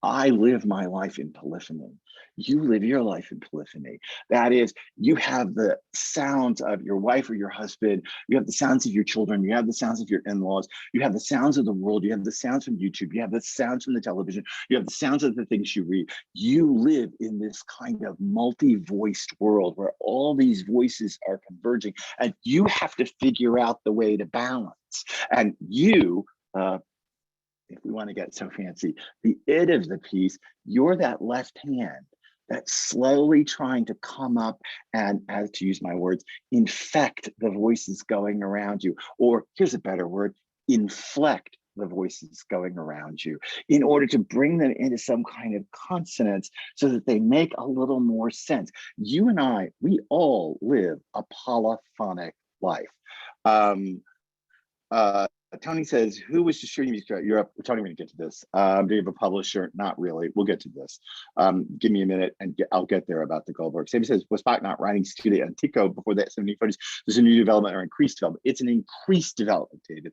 I live my life in polyphony. You live your life in polyphony. That is, you have the sounds of your wife or your husband, you have the sounds of your children, you have the sounds of your in-laws, you have the sounds of the world, you have the sounds from YouTube, you have the sounds from the television, you have the sounds of the things you read. You live in this kind of multi-voiced world where all these voices are converging, and you have to figure out the way to balance. And you, if we want to get so fancy, the id of the piece, you're that left hand that's slowly trying to come up and, as to use my words, infect the voices going around you. Or here's a better word, inflect the voices going around you in order to bring them into some kind of consonance so that they make a little more sense. You and I, we all live a polyphonic life. Tony says, who was distributing music throughout Europe? Tony, we're gonna get to this. Do you have a publisher? Not really. We'll get to this. Give me a minute and I'll get there about the Goldberg. Sammy says, was Bach not writing Stile Antico before the 1740s? There's a new development or increased development. It's an increased development, David.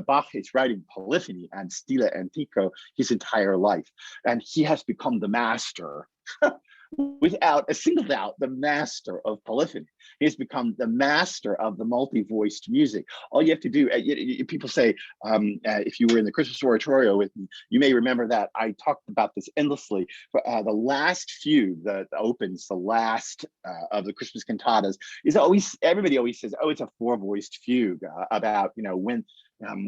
Bach is writing polyphony and Stile Antico his entire life. And he has become the master without a single doubt, the master of polyphony. He has become the master of the multi-voiced music. All you have to do, people say, if you were in the Christmas oratorio with me, you may remember that I talked about this endlessly. But the last fugue that opens the last of the Christmas cantatas is always, everybody always says, oh, it's a four-voiced fugue about,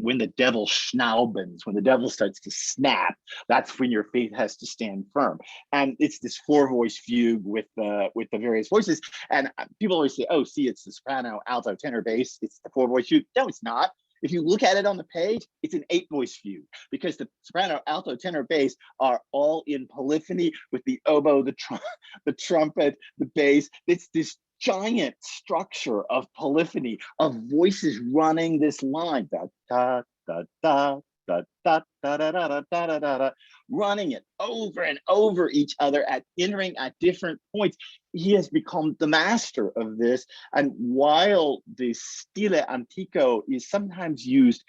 when the devil schnaubens, when the devil starts to snap, that's when your faith has to stand firm. And it's this four-voice fugue with the various voices. And people always say, oh, see, it's the soprano, alto, tenor, bass. It's the four-voice fugue. No, it's not. If you look at it on the page, it's an eight-voice fugue because the soprano, alto, tenor, bass are all in polyphony with the oboe, the trumpet, the bass. It's this giant structure of polyphony, of voices running this line, da da da da da da da da da da da da, running it over and over each other entering at different points. He has become the master of this. And while the Stile Antico is sometimes used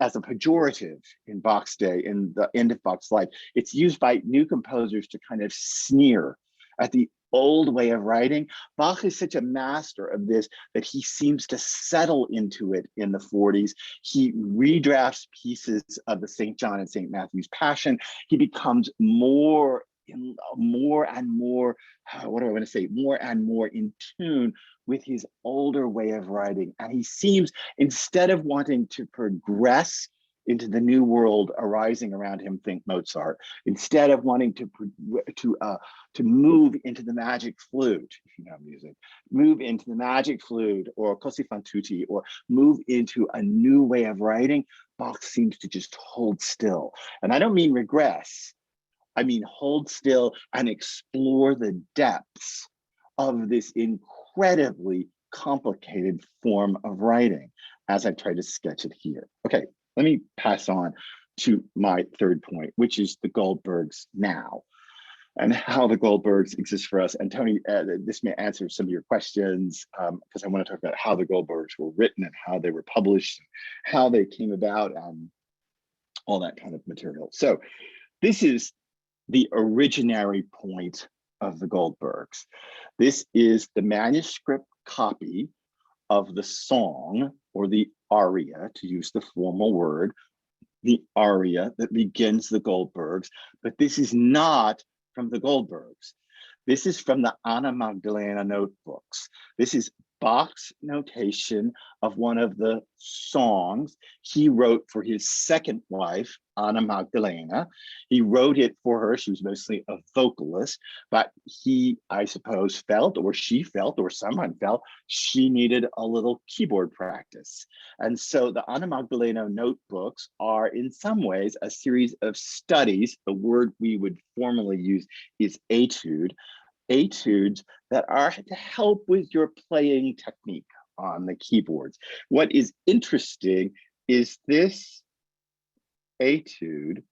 as a pejorative in Bach's day, in the end of Bach's life, it's used by new composers to kind of sneer at the old way of writing. Bach is such a master of this that he seems to settle into it in the 40s. He redrafts pieces of the St. John and St. Matthew's Passion. He becomes more and more, what do I want to say, more and more in tune with his older way of writing. And he seems, instead of wanting to progress into the new world arising around him, think Mozart, instead of wanting to move into the magic flute, if you know music, move into the magic flute or così fan tutti, or move into a new way of writing, Bach seems to just hold still. And I don't mean regress, I mean hold still and explore the depths of this incredibly complicated form of writing, as I've tried to sketch it here. Okay. Let me pass on to my third point, which is the Goldbergs now and how the Goldbergs exist for us. And Tony, this may answer some of your questions because I want to talk about how the Goldbergs were written and how they were published, how they came about, all that kind of material. So this is the originary point of the Goldbergs. This is the manuscript copy of the song, or the aria, to use the formal word, the aria that begins the Goldbergs, but this is not from the Goldbergs. This is from the Anna Magdalena notebooks. This is Bach's notation of one of the songs he wrote for his second wife, Anna Magdalena. He wrote it for her. She was mostly a vocalist, but he, I suppose, felt, or she felt, or someone felt, she needed a little keyboard practice. And so the Anna Magdalena notebooks are in some ways a series of studies. The word we would formally use is etudes that are to help with your playing technique on the keyboards. What is interesting is this etude,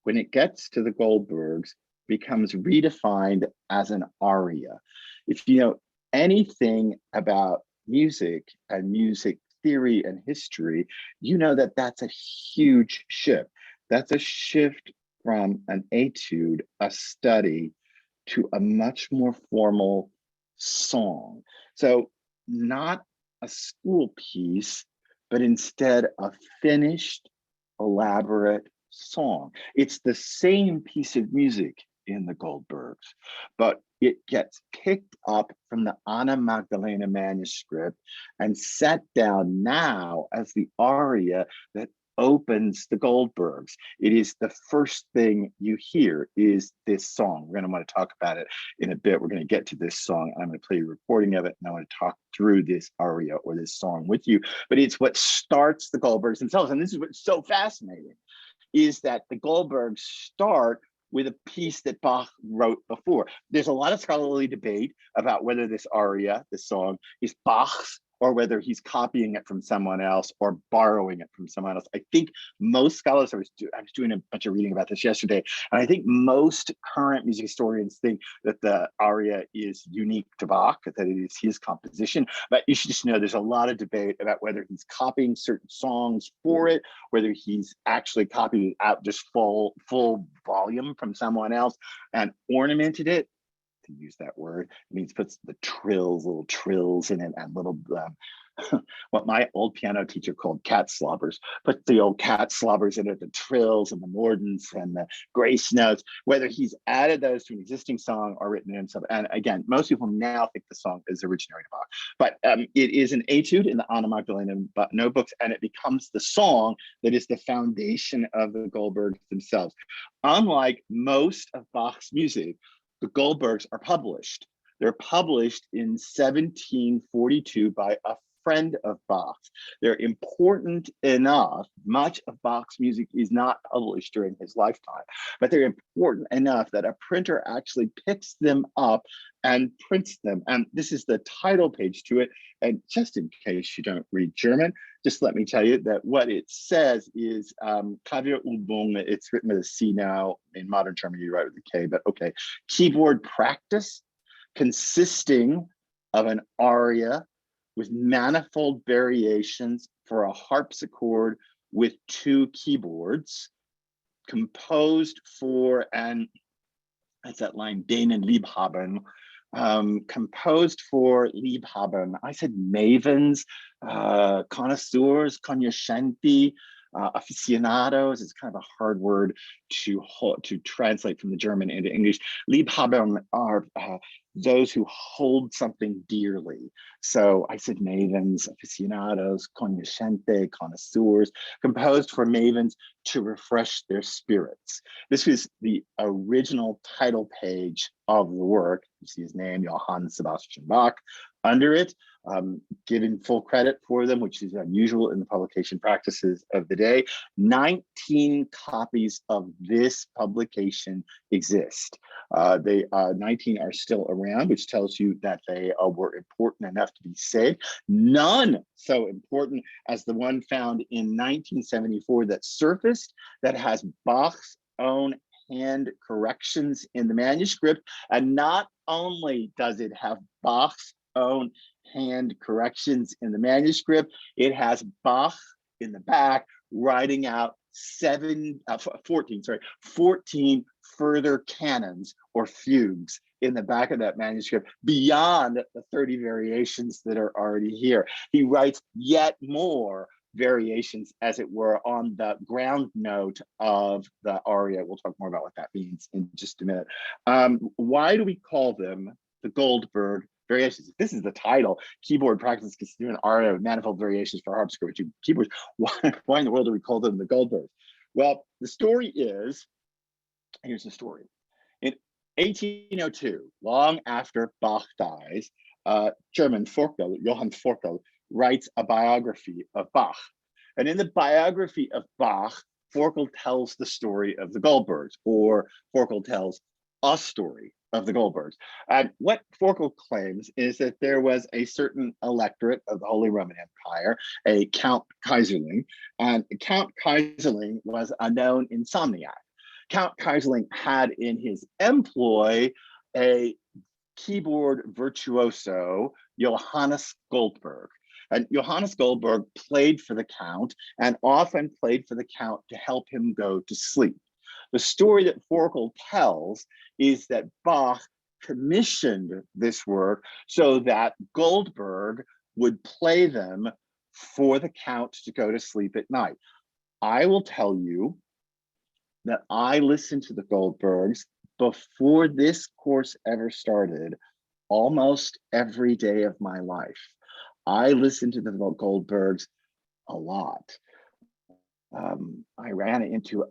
when it gets to the Goldbergs, becomes redefined as an aria. If you know anything about music and music theory and history, you know that that's a huge shift. That's a shift from an etude, a study, to a much more formal song. So not a school piece, but instead a finished, elaborate song. It's the same piece of music in the Goldbergs, but it gets picked up from the Anna Magdalena manuscript and set down now as the aria that opens the Goldbergs. It is the first thing you hear is this song. We're going to want to talk about it in a bit. We're going to get to this song. I'm going to play a recording of it, and I want to talk through this aria or this song with you. But it's what starts the Goldbergs themselves. And this is what's so fascinating, is that the Goldbergs start with a piece that Bach wrote before. There's a lot of scholarly debate about whether this aria, this song, is Bach's or whether he's copying it from someone else or borrowing it from someone else. I think most scholars, I was doing a bunch of reading about this yesterday, and I think most current music historians think that the aria is unique to Bach, that it is his composition. But you should just know there's a lot of debate about whether he's copying certain songs for it, whether he's actually copied it out just full volume from someone else and ornamented it, to use that word. It means puts the trills, little trills in it, and little what my old piano teacher called cat slobbers. Put the old cat slobbers in it, the trills and the mordents and the grace notes, whether he's added those to an existing song or written it himself. And again, most people now think the song is originary to Bach, but it is an etude in the Anna Magdalena notebooks, and it becomes the song that is the foundation of the Goldbergs themselves. Unlike most of Bach's music, the Goldbergs are published. They're published in 1742 by a friend of Bach's. They're important enough. Much of Bach's music is not published during his lifetime, but they're important enough that a printer actually picks them up and prints them. And this is the title page to it. And just in case you don't read German, just let me tell you that what it says is Klavierübung. It's written with a C now. In modern German, you write with a K, but okay. Keyboard practice consisting of an aria with manifold variations for a harpsichord with 2 keyboards, composed for, and that's that line, denen Liebhabern, composed for Liebhabern. I said mavens, connoisseurs, cognoscenti, aficionados. It's kind of a hard word to translate from the German into English. Liebhabern are those who hold something dearly. So I said mavens, aficionados, cognoscenti, connoisseurs, composed for mavens to refresh their spirits. This was the original title page of the work. You see his name, Johann Sebastian Bach. Under it, giving full credit for them, which is unusual in the publication practices of the day. 19 copies of this publication exist. 19 are still around, which tells you that they were important enough to be saved. None so important as the one found in 1974 that surfaced, that has Bach's own hand corrections in the manuscript. And not only does it have Bach's own hand corrections in the manuscript, it has Bach in the back writing out 14 further canons or fugues in the back of that manuscript beyond the 30 variations that are already here. He writes yet more variations, as it were, on the ground note of the aria. We'll talk more about what that means in just a minute. Why do we call them the Goldberg variations? This is the title, keyboard practice consisting of an aria with manifold variations for harpsichord with 2 keyboards. Why in the world do we call them the Goldbergs? Well, the story is, here's the story. In 1802, long after Bach dies, German Forkel, Johann Forkel, writes a biography of Bach. And in the biography of Bach, Forkel tells the story of the Goldbergs, or Forkel tells a story of the Goldbergs. And what Forkel claims is that there was a certain electorate of the Holy Roman Empire, a Count Kaiserling, and Count Kaiserling was a known insomniac. Count Kaiserling had in his employ a keyboard virtuoso, Johannes Goldberg. And Johannes Goldberg played for the Count and often played for the Count to help him go to sleep. The story that Forkel tells is that Bach commissioned this work so that Goldberg would play them for the Count to go to sleep at night. I will tell you that I listened to the Goldbergs before this course ever started, almost every day of my life. I listened to the Goldbergs a lot. I ran into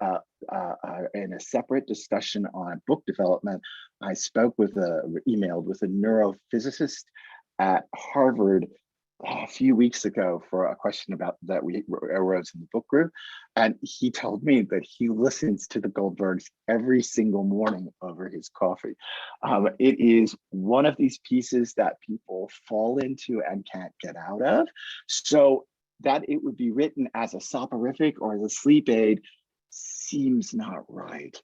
in a separate discussion on book development. I emailed with a neurophysicist at Harvard a few weeks ago for a question about that we arose in the book group. And he told me that he listens to the Goldbergs every single morning over his coffee. It is one of these pieces that people fall into and can't get out of. So that it would be written as a soporific or as a sleep aid seems not right.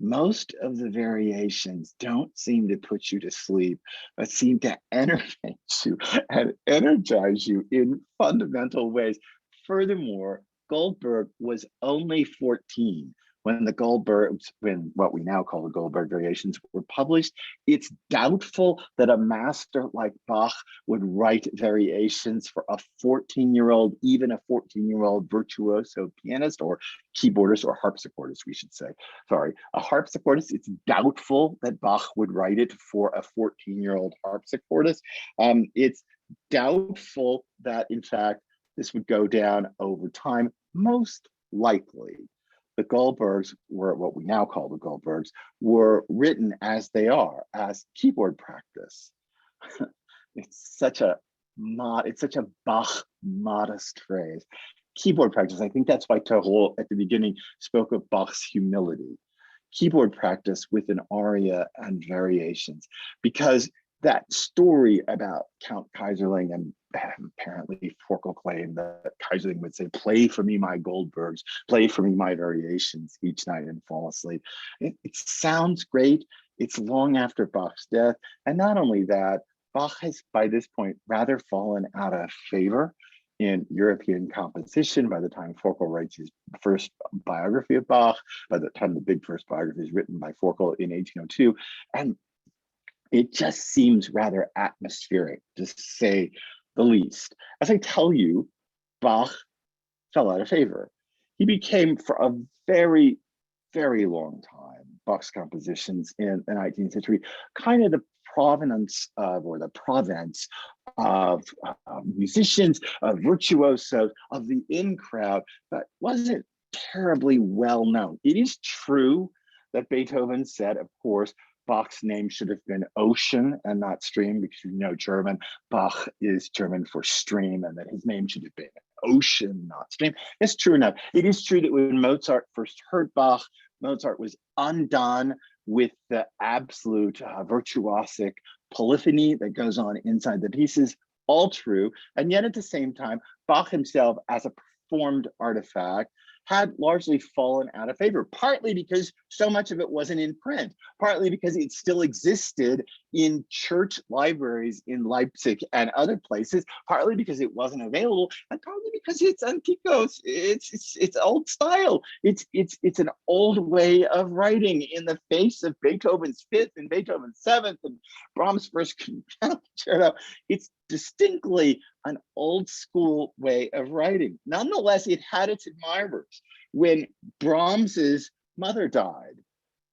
Most of the variations don't seem to put you to sleep, but seem to enervate you and energize you in fundamental ways. Furthermore, Goldberg was only 14 when the Goldbergs, when what we now call the Goldberg variations were published. It's doubtful that a master like Bach would write variations for a 14-year-old, even a 14-year-old virtuoso pianist or keyboardist or harpsichordist, we should say. Sorry, a harpsichordist, it's doubtful that Bach would write it for a 14-year-old harpsichordist. It's doubtful that, in fact, this would go down over time. Most likely, the Goldbergs were what we now call the Goldbergs, were written as they are, as keyboard practice. It's such a Bach modest phrase. Keyboard practice. I think that's why Tarot at the beginning spoke of Bach's humility. Keyboard practice with an aria and variations, because that story about Count Kaiserling, and apparently Forkel claimed that Kaiserling would say, "Play for me my Goldbergs, play for me my variations each night and fall asleep." It sounds great. It's long after Bach's death. And not only that, Bach has by this point rather fallen out of favor in European composition. By the time Forkel writes his first biography of Bach, by the time the big first biography is written by Forkel in 1802, and it just seems rather atmospheric, to say the least. As I tell you, Bach fell out of favor. He became, for a very, very long time, Bach's compositions in the 19th century, kind of the provenance of, or the province of musicians, of virtuosos, of the in crowd, but wasn't terribly well known. It is true that Beethoven said, of course, Bach's name should have been Ocean and not Stream, because you know German. Bach is German for stream, and that his name should have been Ocean, not Stream. It's true enough. It is true that when Mozart first heard Bach, Mozart was undone with the absolute virtuosic polyphony that goes on inside the pieces. All true. And yet at the same time, Bach himself, as a performed artifact, had largely fallen out of favor, partly because so much of it wasn't in print, partly because it still existed in church libraries in Leipzig and other places, partly because it wasn't available, and partly because it's antiquos, it's old style, it's an old way of writing in the face of Beethoven's Fifth and Beethoven's Seventh and Brahms' First Concerto. It's distinctly an old school way of writing. Nonetheless, it had its admirers. When Brahms's mother died,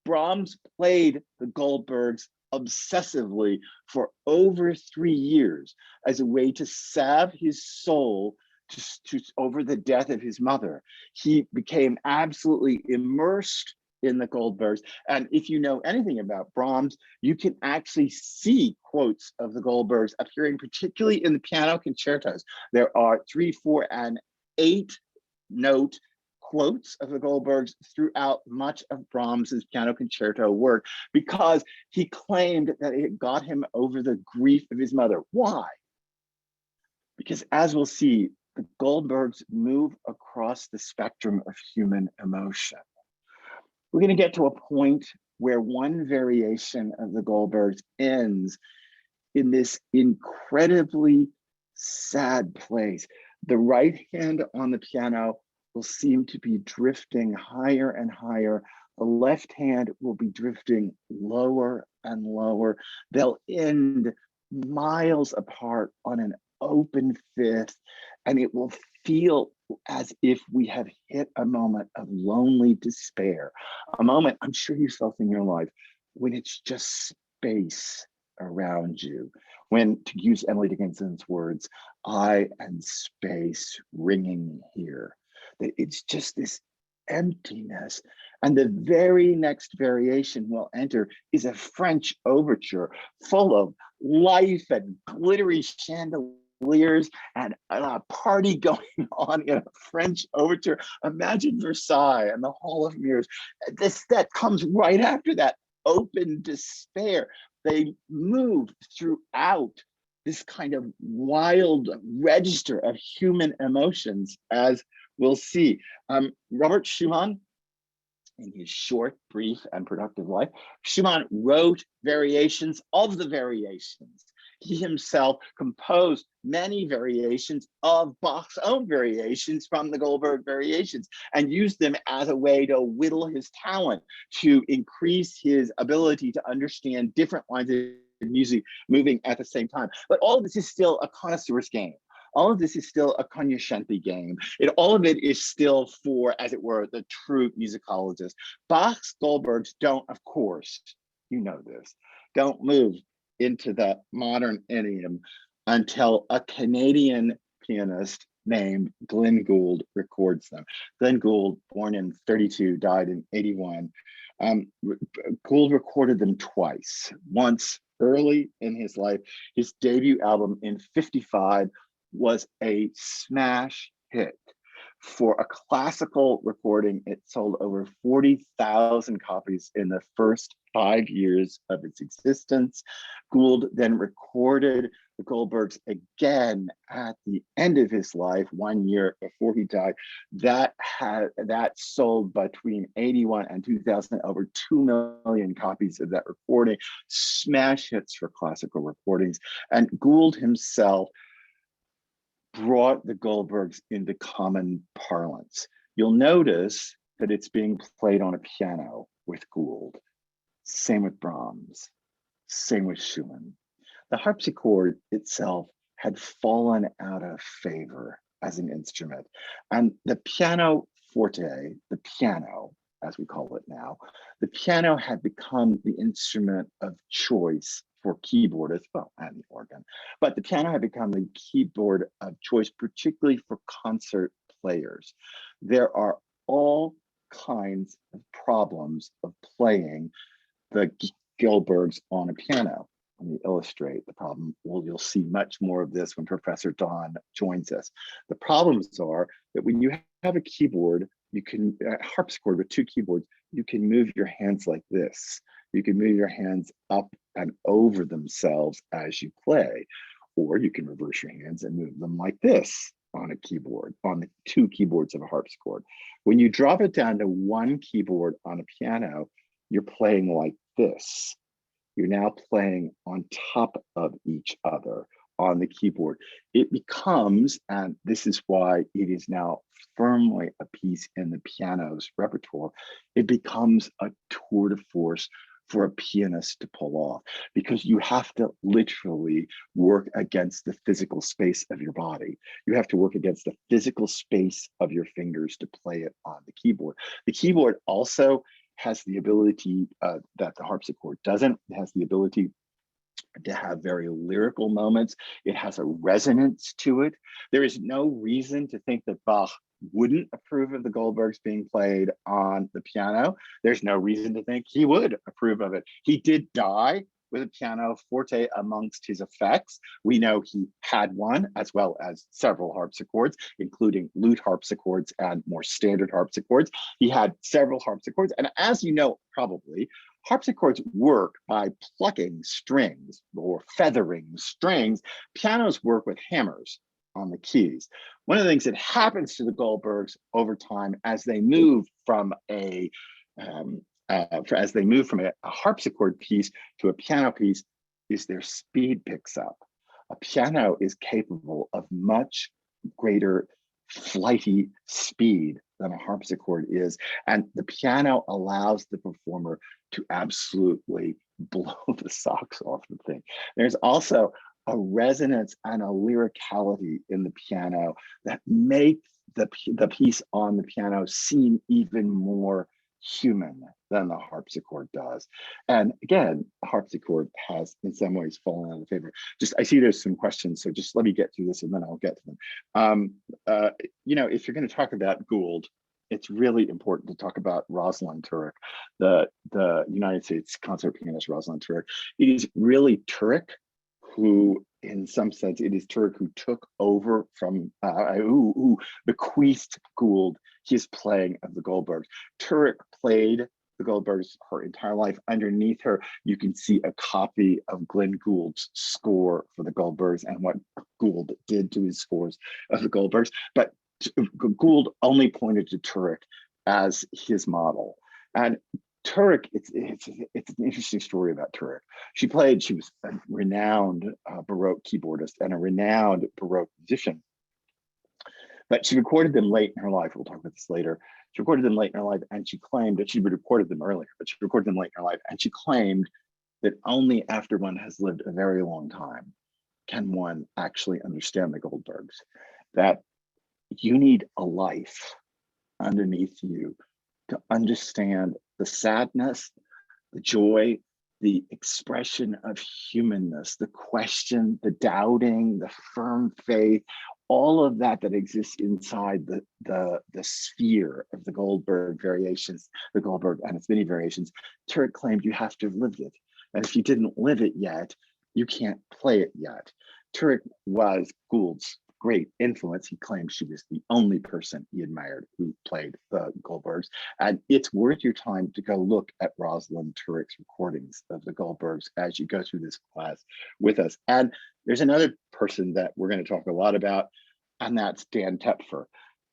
Brahms played the Goldbergs obsessively for over 3 years as a way to salve his soul over the death of his mother. He became absolutely immersed in the Goldbergs. And if you know anything about Brahms, you can actually see quotes of the Goldbergs appearing particularly in the piano concertos. There are 3, 4, and 8 note quotes of the Goldbergs throughout much of Brahms's piano concerto work, because he claimed that it got him over the grief of his mother. Why? Because, as we'll see, the Goldbergs move across the spectrum of human emotion. We're going to get to a point where one variation of the Goldbergs ends in this incredibly sad place. The right hand on the piano will seem to be drifting higher and higher The left hand will be drifting lower and lower. They'll end miles apart on an open fifth, and it will feel as if we have hit a moment of lonely despair, a moment I'm sure you felt in your life when it's just space around you. When, to use Emily Dickinson's words, I and space ringing here. That it's just this emptiness. And the very next variation we'll enter is a French overture full of life and glittery chandeliers and a party going on in a French overture. Imagine Versailles and the Hall of Mirrors. That comes right after that, open despair. They move throughout this kind of wild register of human emotions, as we'll see. Robert Schumann, in his short, brief, and productive life, Schumann wrote variations of the variations. He himself composed many variations of Bach's own variations from the Goldberg variations and used them as a way to whittle his talent, to increase his ability to understand different lines of music moving at the same time. But all of this is still a connoisseur's game. All of this is still a cognoscente game. All of it is still for, as it were, the true musicologist. Bach's Goldbergs don't, of course, you know this, don't move into the modern idiom until a Canadian pianist named Glenn Gould records them. Glenn Gould, born in 32, died in 81. Gould recorded them twice. Once early in his life, his debut album in 55 was a smash hit. For a classical recording, it sold over 40,000 copies in the first 5 years of its existence. Gould then recorded the Goldbergs again at the end of his life, 1 year before he died. That sold between 81 and 2000 over 2 million copies of that recording. Smash hits for classical recordings. And Gould himself brought the Goldbergs into common parlance. You'll notice that it's being played on a piano with Gould. Same with Brahms, same with Schumann. The harpsichord itself had fallen out of favor as an instrument. And the piano forte, the piano, as we call it now, the piano had become the instrument of choice for keyboardists, well, and the organ, but the piano had become the keyboard of choice, particularly for concert players. There are all kinds of problems of playing the Goldbergs on a piano. Let me illustrate the problem. Well, you'll see much more of this when Professor Don joins us. The problems are that when you have a keyboard, you can, a harpsichord with two keyboards, you can move your hands like this. You can move your hands up and over themselves as you play, or you can reverse your hands and move them like this on a keyboard, on the two keyboards of a harpsichord. When you drop it down to one keyboard on a piano, you're playing like this. You're now playing on top of each other on the keyboard. It becomes, and this is why it is now firmly a piece in the piano's repertoire, it becomes a tour de force for a pianist to pull off, because you have to literally work against the physical space of your body. You have to work against the physical space of your fingers to play it on the keyboard. The keyboard also has the ability that the harpsichord doesn't. It has the ability to have very lyrical moments. It has a resonance to it. There is no reason to think that Bach wouldn't approve of the Goldbergs being played on the piano. There's no reason to think he would approve of it. He did die with a piano forte amongst his effects. We know he had one, as well as several harpsichords, including lute harpsichords and more standard harpsichords. He had several harpsichords. And as you know, probably, harpsichords work by plucking strings or feathering strings. Pianos work with hammers on the keys. One of the things that happens to the Goldbergs over time as they move from a harpsichord piece to a piano piece is their speed picks up. A piano is capable of much greater flighty speed than a harpsichord is. And the piano allows the performer to absolutely blow the socks off the thing. There's also a resonance and a lyricality in the piano that make the piece on the piano seem even more human than the harpsichord does. And again, the harpsichord has in some ways fallen out of favor. Just, I see there's some questions, so just let me get through this and then I'll get to them. You know, if you're going to talk about Gould, it's really important to talk about Rosalind Turek, the United States concert pianist Rosalind Turek. It is really Turek who, in some sense, it is Turek who took over from, who bequeathed Gould his playing of the Goldbergs. Turek played the Goldbergs her entire life. Underneath her, you can see a copy of Glenn Gould's score for the Goldbergs and what Gould did to his scores of the Goldbergs. But Gould only pointed to Turek as his model. And Turek, it's an interesting story about Turek. She was a renowned Baroque keyboardist and a renowned Baroque musician. But she recorded them late in her life. We'll talk about this later. She recorded them late in her life, and she claimed that she would recorded them earlier, but she recorded them late in her life. And she claimed that only after one has lived a very long time can one actually understand the Goldbergs. That you need a life underneath you to understand the sadness, the joy, the expression of humanness, the question, the doubting, the firm faith, all of that exists inside the sphere of the Goldberg variations, the Goldberg and its many variations. Turek claimed you have to have lived it. And if you didn't live it yet, you can't play it yet. Turek was Gould's great influence. He claimed she was the only person he admired who played the Goldbergs. And it's worth your time to go look at Rosalind Turek's recordings of the Goldbergs as you go through this class with us. And there's another person that we're going to talk a lot about, and that's Dan Tepfer.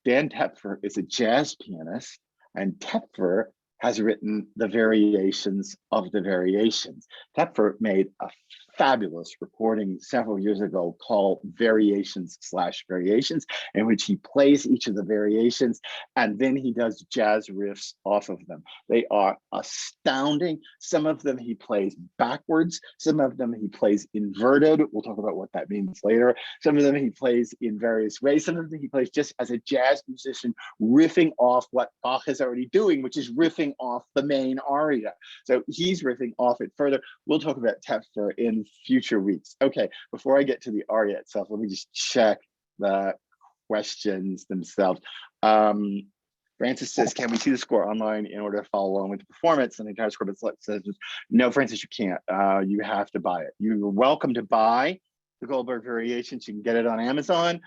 Dan Tepfer is a jazz pianist, and Tepfer has written the variations of the variations. Tepfer made a fabulous recording several years ago called Variations/Variations, in which he plays each of the variations and then he does jazz riffs off of them. They are astounding. Some of them he plays backwards. Some of them he plays inverted. We'll talk about what that means later. Some of them he plays in various ways. Some of them he plays just as a jazz musician, riffing off what Bach is already doing, which is riffing off the main aria. So he's riffing off it further. We'll talk about Tepfer in future weeks. Okay, before I get to the aria itself, let me just check the questions themselves. Francis says, can we see the score online in order to follow along with the performance? And the entire score says, no, Francis, you can't. You have to buy it. You're welcome to buy the Goldberg variations. You can get it on Amazon.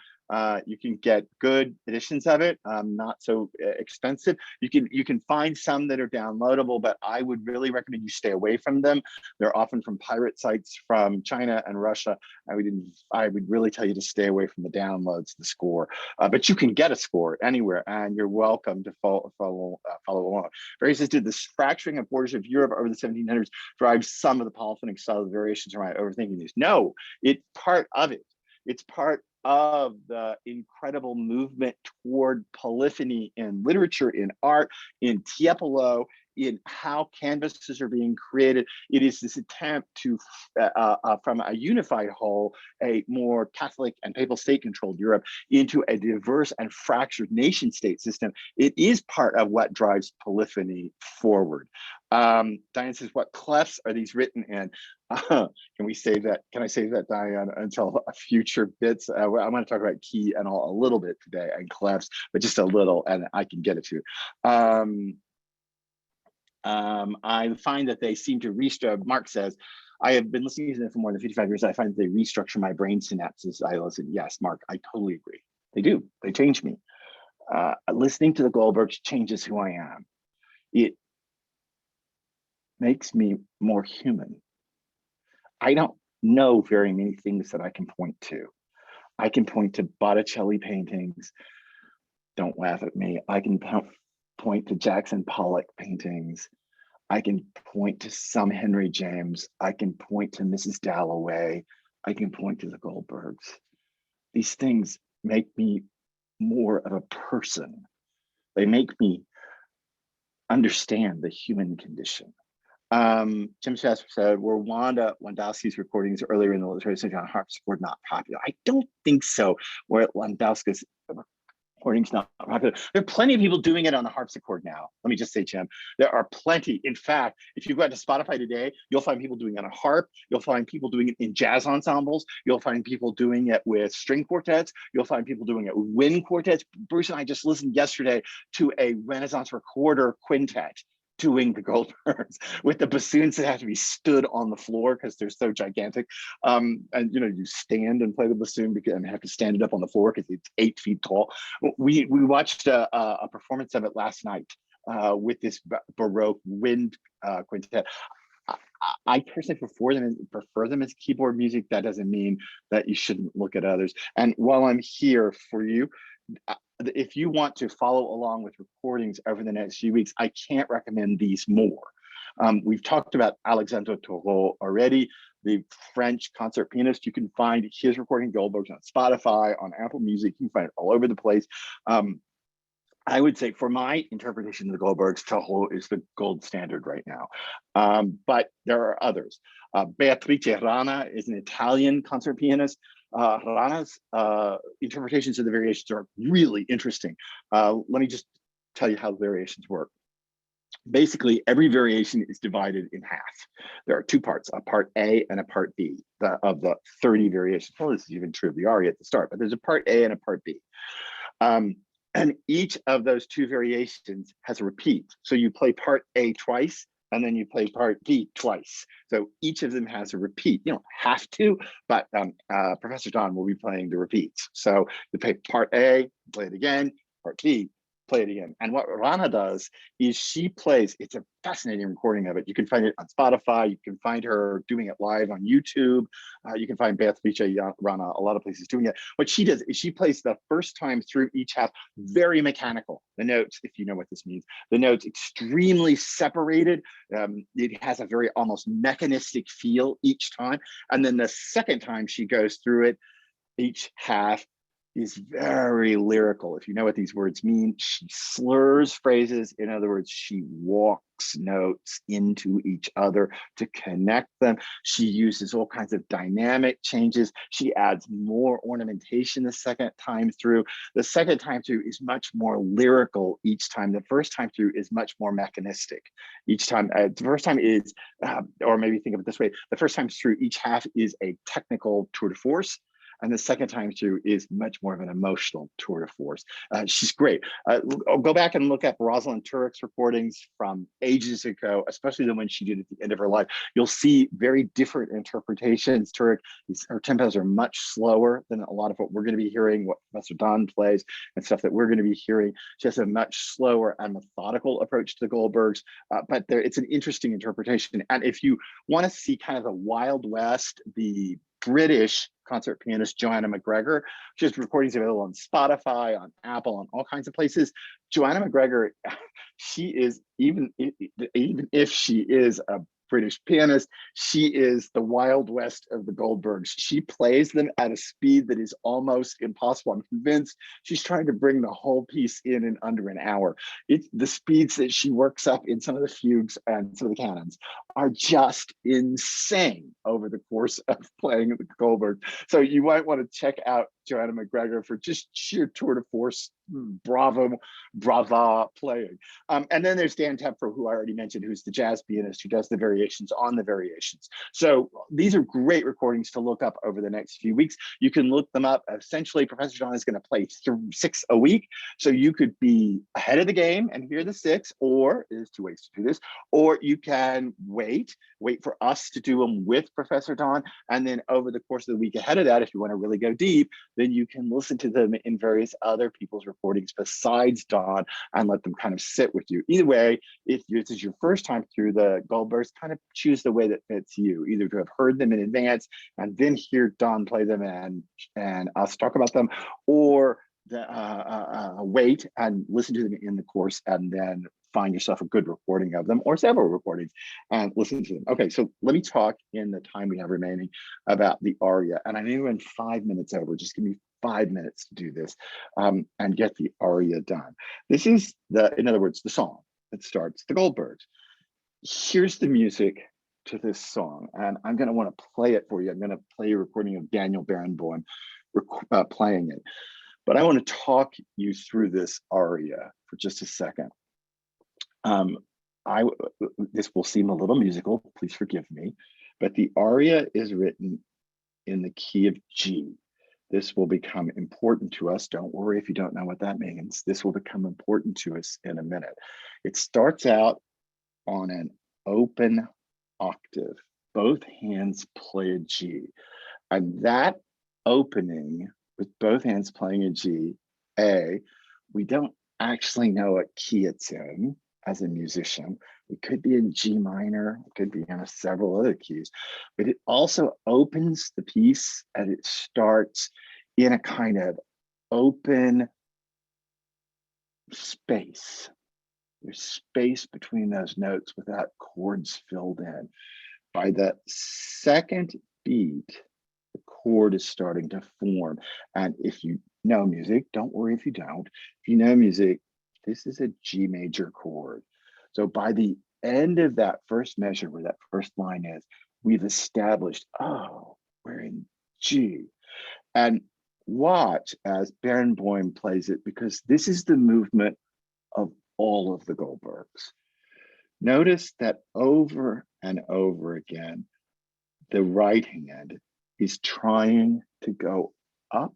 You can get good editions of it, not so expensive. You can find some that are downloadable, but I would really recommend you stay away from them. They're often from pirate sites from China and Russia. I would really tell you to stay away from the downloads, the score. But you can get a score anywhere, and you're welcome to follow along. Variations did this fracturing of borders of Europe over the 1700s drives some of the polyphonic style of the variations. Am I overthinking these? No, it's part of it. It's part of the incredible movement toward polyphony in literature, in art, in Tiepolo, in how canvases are being created. It is this attempt to, from a unified whole, a more Catholic and papal state-controlled Europe, into a diverse and fractured nation-state system. It is part of what drives polyphony forward. Diane says, what clefs are these written in? Can we save that? Can I save that, Diane, until future bits? I want to talk about key and all a little bit today and clefs, but just a little, and I can get it to you. I find that they seem to restructure. Mark says, I have been listening to them for more than 55 years. I find that they restructure my brain synapses. I listen. Yes, Mark, I totally agree. They do. They change me. Listening to the Goldbergs changes who I am. It makes me more human. I don't know very many things that I can point to. I can point to Botticelli paintings. Don't laugh at me. I can point to Jackson Pollock paintings. I can point to some Henry James. I can point to Mrs. Dalloway. I can point to the Goldbergs. These things make me more of a person They make me understand the human condition. Jim Shasper said, were Wanda Wandowski's recordings earlier in the literary century on harpsichord not popular? I don't think so. Where Wandowski's recordings not popular. There are plenty of people doing it on the harpsichord now. Let me just say, Jim, there are plenty. In fact, if you go out to Spotify today, you'll find people doing it on a harp. You'll find people doing it in jazz ensembles. You'll find people doing it with string quartets. You'll find people doing it with wind quartets. Bruce and I just listened yesterday to a Renaissance recorder quintet doing the Goldbergs with the bassoons that have to be stood on the floor because they're so gigantic. And you stand and play the bassoon and have to stand it up on the floor because it's 8 feet tall. We watched a performance of it last night with this Baroque wind quintet. I personally prefer them as keyboard music. That doesn't mean that you shouldn't look at others. And while I'm here for you, if you want to follow along with recordings over the next few weeks, I can't recommend these more. We've talked about Alexandre Thoreau already, the French concert pianist. You can find his recording Goldbergs on Spotify, on Apple Music. You can find it all over the place. I would say for my interpretation of the Goldbergs, Thoreau is the gold standard right now. But there are others. Beatrice Rana is an Italian concert pianist. Rana's interpretations of the variations are really interesting. Let me just tell you how the variations work. Basically, every variation is divided in half. There are two parts, a part A and a part B of the 30 variations. Well, this is even true of the aria at the start, but there's a part A and a part B. And each of those two variations has a repeat. So you play part A twice, and then you play part B twice. So each of them has a repeat. You don't have to, but Professor Don will be playing the repeats. So you play part A, play it again, part B, play it again. And what Rana does is she plays, it's a fascinating recording of it. You can find it on Spotify. You can find her doing it live on YouTube. You can find Beatrice Rana a lot of places doing it. What she does is she plays the first time through each half very mechanical. The notes, if you know what this means, the notes extremely separated. It has a very almost mechanistic feel each time. And then the second time she goes through it, each half is very lyrical. If you know what these words mean, she slurs phrases. In other words, she walks notes into each other to connect them. She uses all kinds of dynamic changes. She adds more ornamentation the second time through. The second time through is much more lyrical each time. The first time through is much more mechanistic. Each time, the first time is, or maybe think of it this way, the first time through each half is a technical tour de force. And the second time through is much more of an emotional tour de force. She's great. Go back and look at Rosalind Turek's recordings from ages ago, especially the one she did at the end of her life. You'll see very different interpretations. Turek, her tempos are much slower than a lot of what we're going to be hearing, what Professor Don plays and stuff that we're going to be hearing. She has a much slower and methodical approach to the Goldbergs, but it's an interesting interpretation. And if you want to see kind of the Wild West, the British concert pianist Joanna McGregor. She has recordings available on Spotify, on Apple, on all kinds of places. Joanna McGregor, she is, even if she is a British pianist, she is the Wild West of the Goldbergs. She plays them at a speed that is almost impossible. I'm convinced she's trying to bring the whole piece in under an hour. The speeds that she works up in some of the fugues and some of the canons are just insane over the course of playing the Goldberg. So you might want to check out Joanna McGregor for just sheer tour de force, brava playing. And then there's Dan Tepfer, who I already mentioned, who's the jazz pianist who does the variations on the variations. So these are great recordings to look up over the next few weeks. You can look them up. Essentially, Professor John is going to play 6 a week. So you could be ahead of the game and hear the 6, or there's 2 ways to do this, or you can wait for us to do them with Professor Don. And then over the course of the week ahead of that, if you want to really go deep, then you can listen to them in various other people's recordings besides Don and let them kind of sit with you. Either way, if this is your first time through the Goldbergs, kind of choose the way that fits you, either to have heard them in advance and then hear Don play them and us talk about them, or wait and listen to them in the course and then find yourself a good recording of them or several recordings and listen to them. Okay, so let me talk in the time we have remaining about the aria. And I know we're in 5 minutes over. Just give me 5 minutes to do this and get the aria done. This is in other words, the song that starts the Goldbergs. Here's the music to this song, and I'm going to want to play it for you. I'm going to play a recording of Daniel Barenboim playing it, but I want to talk you through this aria for just a second. This will seem a little musical, please forgive me, but the aria is written in the key of G. This will become important to us. Don't worry if you don't know what that means. This will become important to us in a minute. It starts out on an open octave. Both hands play a G. And that opening with both hands playing a G, we don't actually know what key it's in as a musician. It could be in G minor, it could be in several other keys, but it also opens the piece and it starts in a kind of open space. There's space between those notes without chords filled in. By the second beat, the chord is starting to form. And if you know music, don't worry if you don't. If you know music, this is a G major chord. So by the end of that first measure, where that first line is, we've established, oh, we're in G. And watch as Barenboim plays it, because this is the movement of all of the Goldbergs. Notice that over and over again, the right hand is trying to go up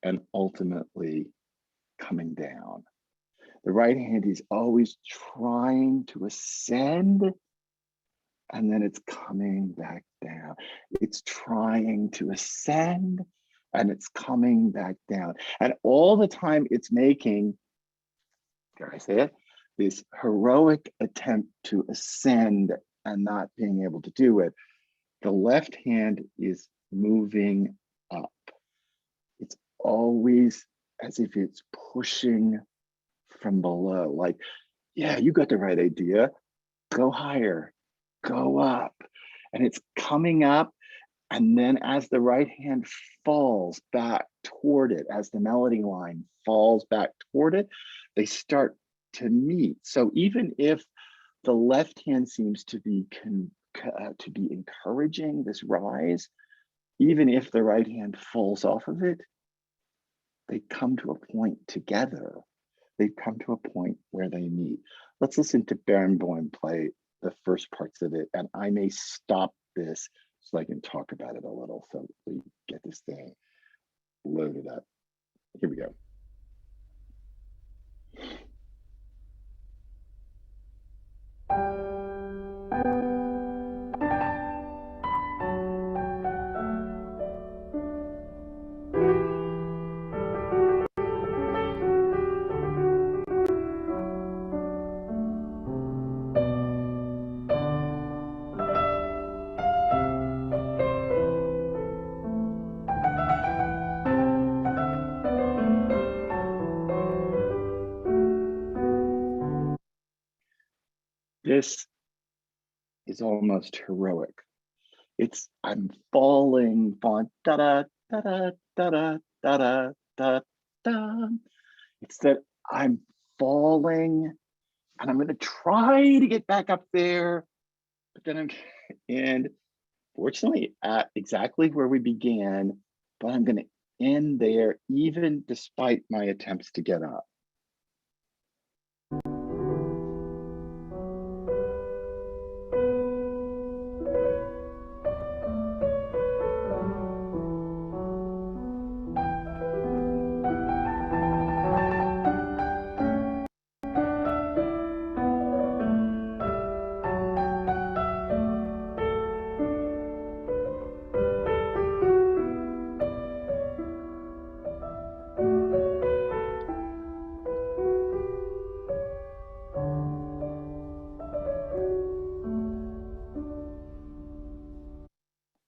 and ultimately coming down. The right hand is always trying to ascend and then it's coming back down. It's trying to ascend and it's coming back down. And all the time it's making, dare I say it, this heroic attempt to ascend and not being able to do it. The left hand is moving up. It's always as if it's pushing from below, like, yeah, you got the right idea. Go higher, go up. And it's coming up. And then as the right hand falls back toward it, as the melody line falls back toward it, they start to meet. So even if the left hand seems to be encouraging this rise, even if the right hand falls off of it, they come to a point together. They come to a point where they meet. Let's listen to Barenboim play the first parts of it, and I may stop this so I can talk about it a little, so we get this thing loaded up. Here we go. This is almost heroic. It's I'm falling, da da da da da da da da da. It's that I'm falling and I'm going to try to get back up there, but then and fortunately at exactly where we began, but I'm going to end there even despite my attempts to get up.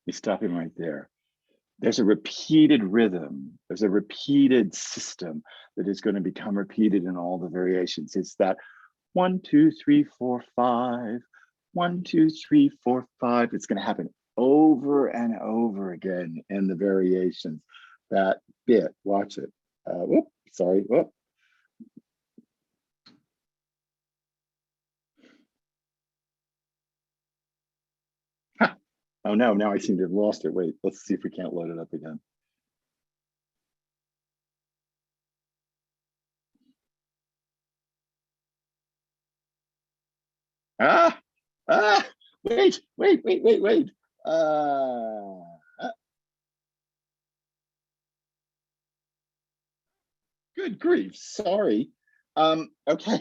We stop him right there. There's a repeated rhythm. There's a repeated system that is going to become repeated in all the variations. It's that 1, 2, 3, 4, 5, 1, 2, 3, 4, 5. It's going to happen over and over again in the variations. that bit. Watch it. Whoop, sorry. Whoop. Oh no, now I seem to have lost it. Wait, let's see if we can't load it up again. Ah, wait. Good grief, sorry. Okay.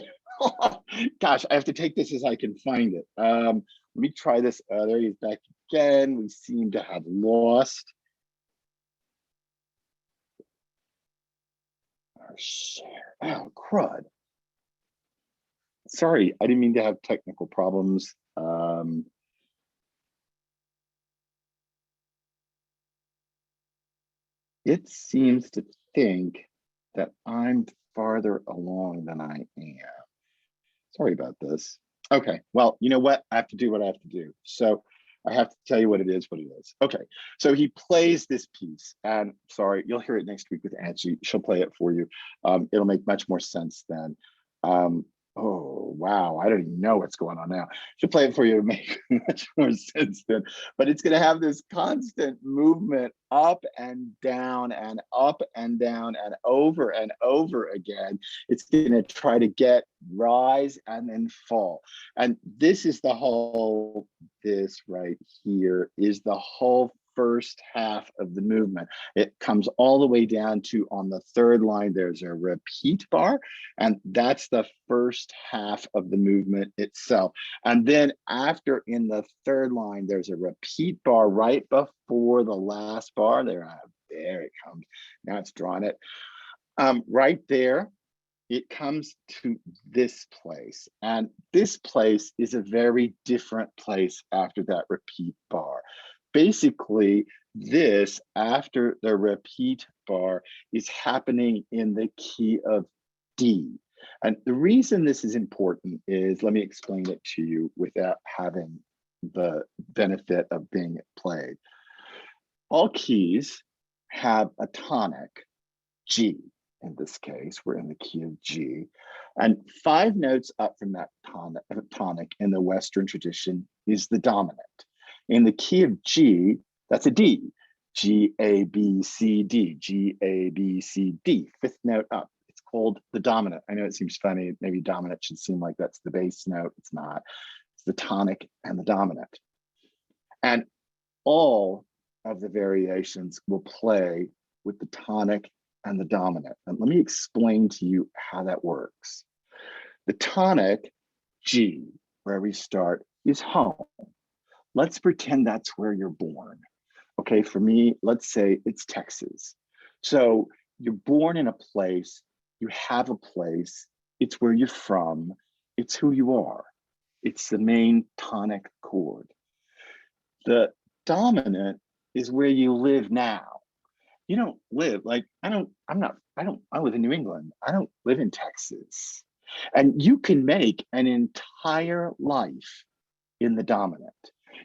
Gosh, I have to take this as I can find it. Let me try this. There he is back again. We seem to have lost our share. Oh, crud. Sorry, I didn't mean to have technical problems. It seems to think that I'm farther along than I am. Sorry about this. Okay, well, you know what? I have to do what I have to do. So I have to tell you what it is. Okay, so he plays this piece, and sorry, you'll hear it next week with Angie. She'll play it for you. It'll make much more sense then. Oh, wow, I don't even know what's going on now. She'll play it for you to make much more sense then. But it's gonna have this constant movement up and down and up and down and over again. It's gonna try to rise and then fall. And this is the whole, this right here is the whole first half of the movement. It comes all the way down to, on the third line, there's a repeat bar, and that's the first half of the movement itself. And then after, in the third line, there's a repeat bar right before the last bar. There it comes. Now it's drawn it. Right there, it comes to this place. And this place is a very different place after that repeat bar. Basically, this, after the repeat bar, is happening in the key of D. And the reason this is important is, let me explain it to you without having the benefit of being played. All keys have a tonic, G. In this case, we're in the key of G. And 5 notes up from that tonic in the Western tradition is the dominant. In the key of G, that's a D. G, A, B, C, D. G, A, B, C, D. 5th note up. It's called the dominant. I know it seems funny. Maybe dominant should seem like that's the bass note. It's not. It's the tonic and the dominant. And all of the variations will play with the tonic and the dominant. And let me explain to you how that works. The tonic, G, where we start, is home. Let's pretend that's where you're born. Okay, for me, let's say it's Texas. So you're born in a place, you have a place, it's where you're from, it's who you are. It's the main tonic chord. The dominant is where you live now. You don't live, like, I live in New England. I don't live in Texas. And you can make an entire life in the dominant.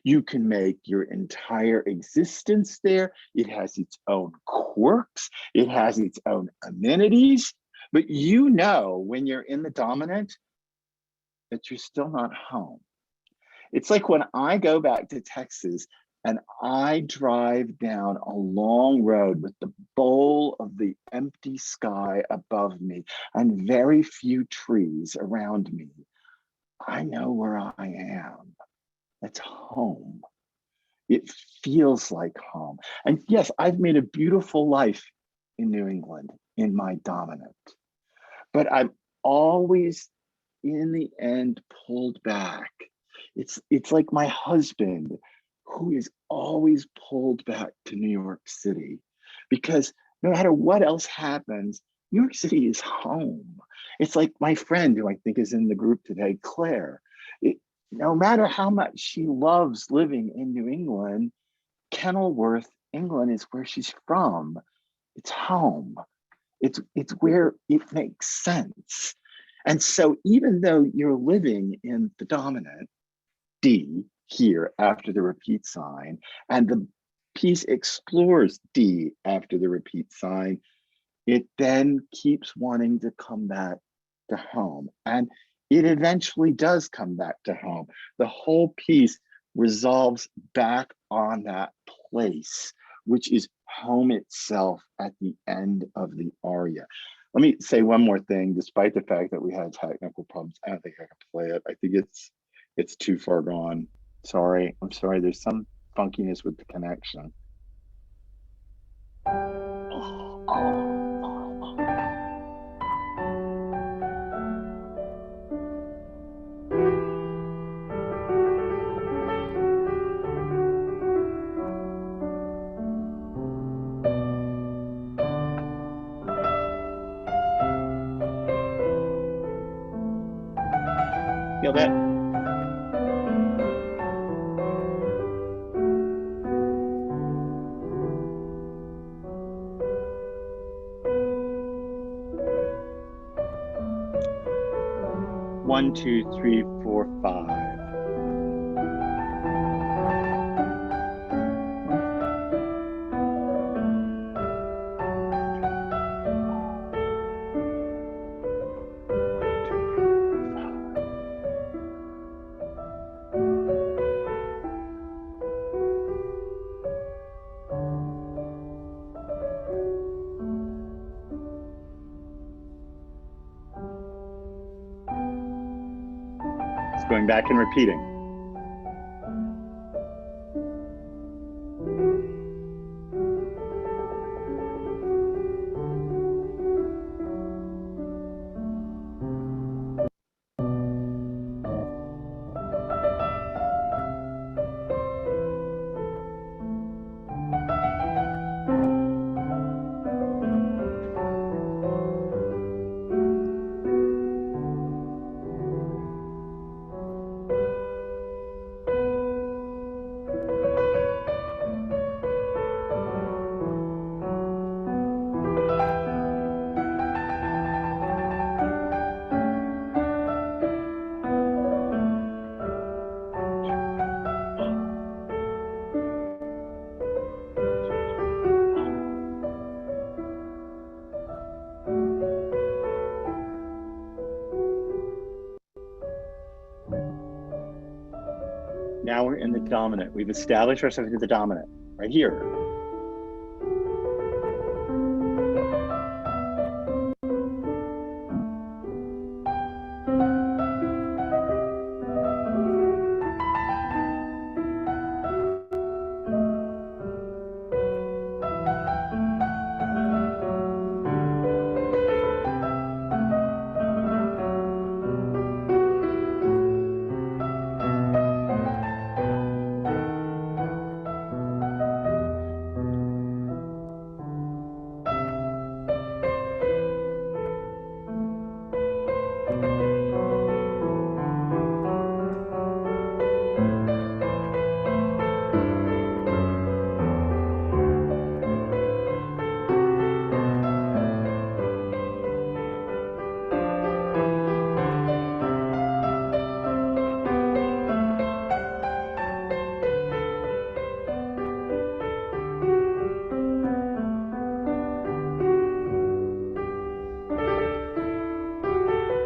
You can make your entire existence there. It has its own quirks. It has its own amenities. But you know, when you're in the dominant, that you're still not home. It's like when I go back to Texas and I drive down a long road with the bowl of the empty sky above me and very few trees around me. I know where I am. It's home. It feels like home. And yes, I've made a beautiful life in New England in my dominant, but I'm always in the end pulled back. It's like my husband, who is always pulled back to New York City, because no matter what else happens, New York City is home. It's like my friend, who I think is in the group today, Claire. No matter how much she loves living in New England, Kenilworth, England is where she's from. It's home. It's where it makes sense. And so even though you're living in the dominant, D, here after the repeat sign, and the piece explores D after the repeat sign, it then keeps wanting to come back to home. And it eventually does come back to home. The whole piece resolves back on that place, which is home itself at the end of the aria. Let me say one more thing, despite the fact that we had technical problems. I don't think I can play it. I think it's too far gone. Sorry, I'm sorry. There's some funkiness with the connection. Feel that? One, two, three, four, five. It's going back and repeating. Now we're in the dominant. We've established ourselves in the dominant right here.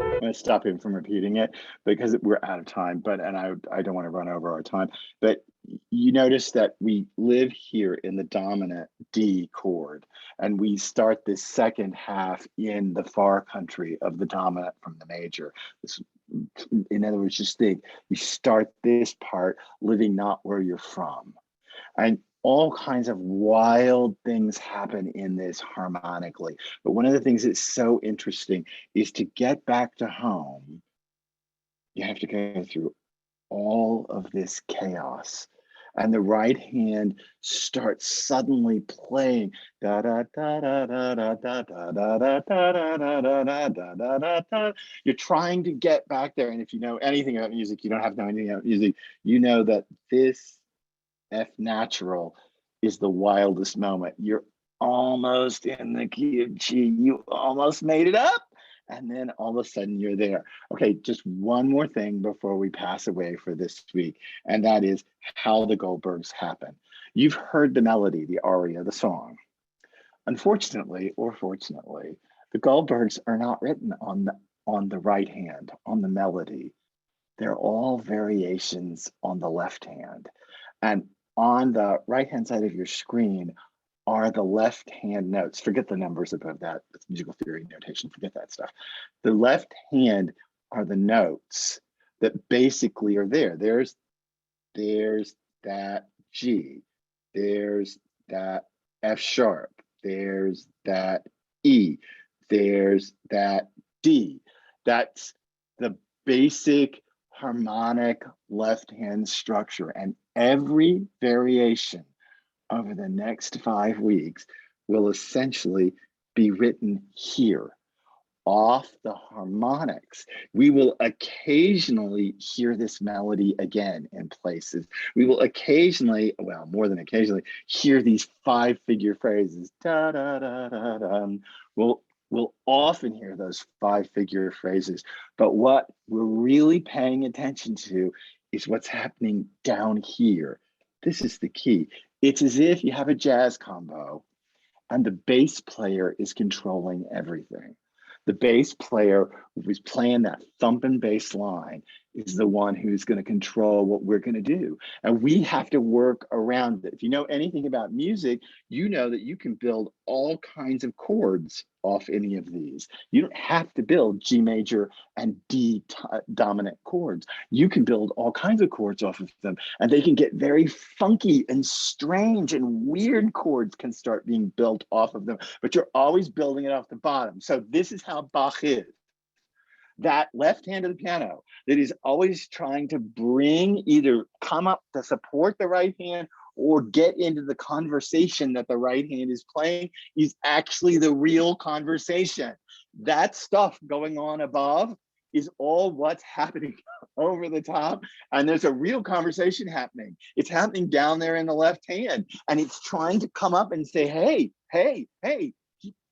I'm going to stop him from repeating it because we're out of time, and I don't want to run over our time. But you notice that we live here in the dominant D chord, and we start this second half in the far country of the dominant from the major. This, in other words, just think, you start this part living not where you're from. And all kinds of wild things happen in this harmonically. But one of the things that's so interesting is to get back to home, you have to go through all of this chaos. And the right hand starts suddenly playing da da da da da da da da da da da da da da da da. You're trying to get back there. And if you know anything about music, you don't have to know anything about music. You know that this F natural is the wildest moment. You're almost in the key of G. You almost made it up. And then all of a sudden you're there. Okay, just one more thing before we pass away for this week. And that is how the Goldbergs happen. You've heard the melody, the aria, the song. Unfortunately, or fortunately, the Goldbergs are not written on the right hand, on the melody. They're all variations on the left hand. And on the right-hand side of your screen are the left-hand notes. Forget the numbers above that. That's musical theory notation. Forget that stuff. The left hand are the notes that basically are there. There's that G. There's that F sharp. There's that E. There's that D. That's the basic harmonic left-hand structure. And every variation over the next 5 weeks will essentially be written here off the harmonics. We will occasionally hear this melody again in places. We will occasionally, well, more than occasionally, hear these 5-figure phrases. Da, da, da, da, da. We'll often hear those 5-figure phrases, but what we're really paying attention to is what's happening down here. This is the key. It's as if you have a jazz combo and the bass player is controlling everything. The bass player who's playing that thumping bass line is the one who's going to control what we're going to do. And we have to work around it. If you know anything about music, you know that you can build all kinds of chords off any of these. You don't have to build G major and D dominant chords. You can build all kinds of chords off of them, and they can get very funky and strange, and weird chords can start being built off of them, but you're always building it off the bottom. So this is how Bach is. That left hand of the piano that is always trying to bring, either come up to support the right hand or get into the conversation that the right hand is playing, is actually the real conversation. That stuff going on above is all what's happening over the top. And there's a real conversation happening. It's happening down there in the left hand. And it's trying to come up and say, hey, hey, hey,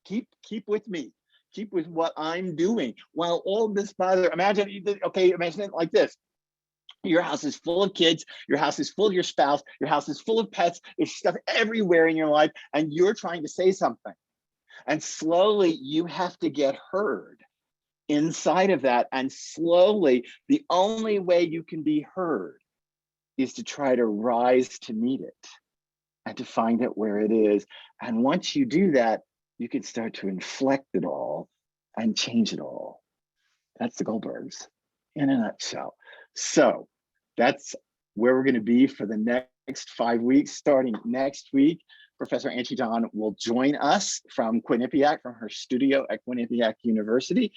keep with me. Keep with what I'm doing. While all this imagine it like this. Your house is full of kids, your house is full of your spouse, your house is full of pets, there's stuff everywhere in your life, and you're trying to say something. And slowly you have to get heard inside of that. And slowly, the only way you can be heard is to try to rise to meet it and to find it where it is. And once you do that, you can start to inflect it all and change it all. That's the Goldbergs in a nutshell. So that's where we're going to be for the next 5 weeks. Starting next week, Professor Angie Don will join us from Quinnipiac, from her studio at Quinnipiac University.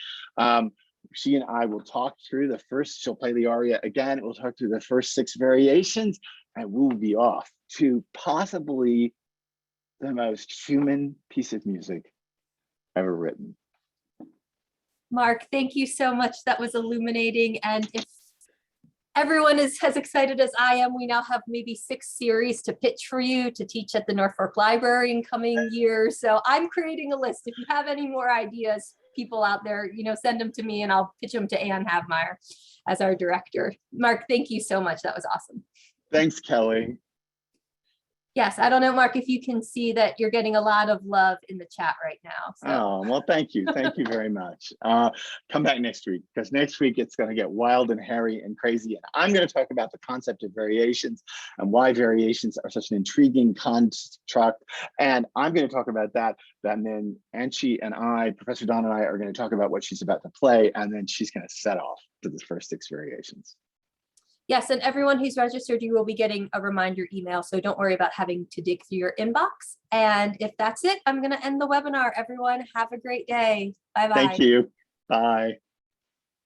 She and I will talk through she'll play the aria again. We'll talk through the first 6 variations, and we'll be off to possibly the most human piece of music ever written. Mark, thank you so much. That was illuminating. And if everyone is as excited as I am, we now have maybe 6 series to pitch for you to teach at the Norfolk Library in coming years. So I'm creating a list. If you have any more ideas, people out there, send them to me and I'll pitch them to Ann Havmeyer as our director. Mark, thank you so much. That was awesome. Thanks, Kelly. Yes, I don't know, Mark, if you can see that you're getting a lot of love in the chat right now. So. Oh, well, thank you. Thank you very much. Come back next week, because next week it's going to get wild and hairy and crazy. And I'm going to talk about the concept of variations and why variations are such an intriguing construct. And I'm going to talk about that. And then Angie and Professor Don and I are going to talk about what she's about to play. And then she's going to set off to the first 6 variations. Yes, and everyone who's registered, you will be getting a reminder email, so don't worry about having to dig through your inbox. And if that's it, I'm going to end the webinar. Everyone, have a great day. Bye-bye. Thank you. Bye.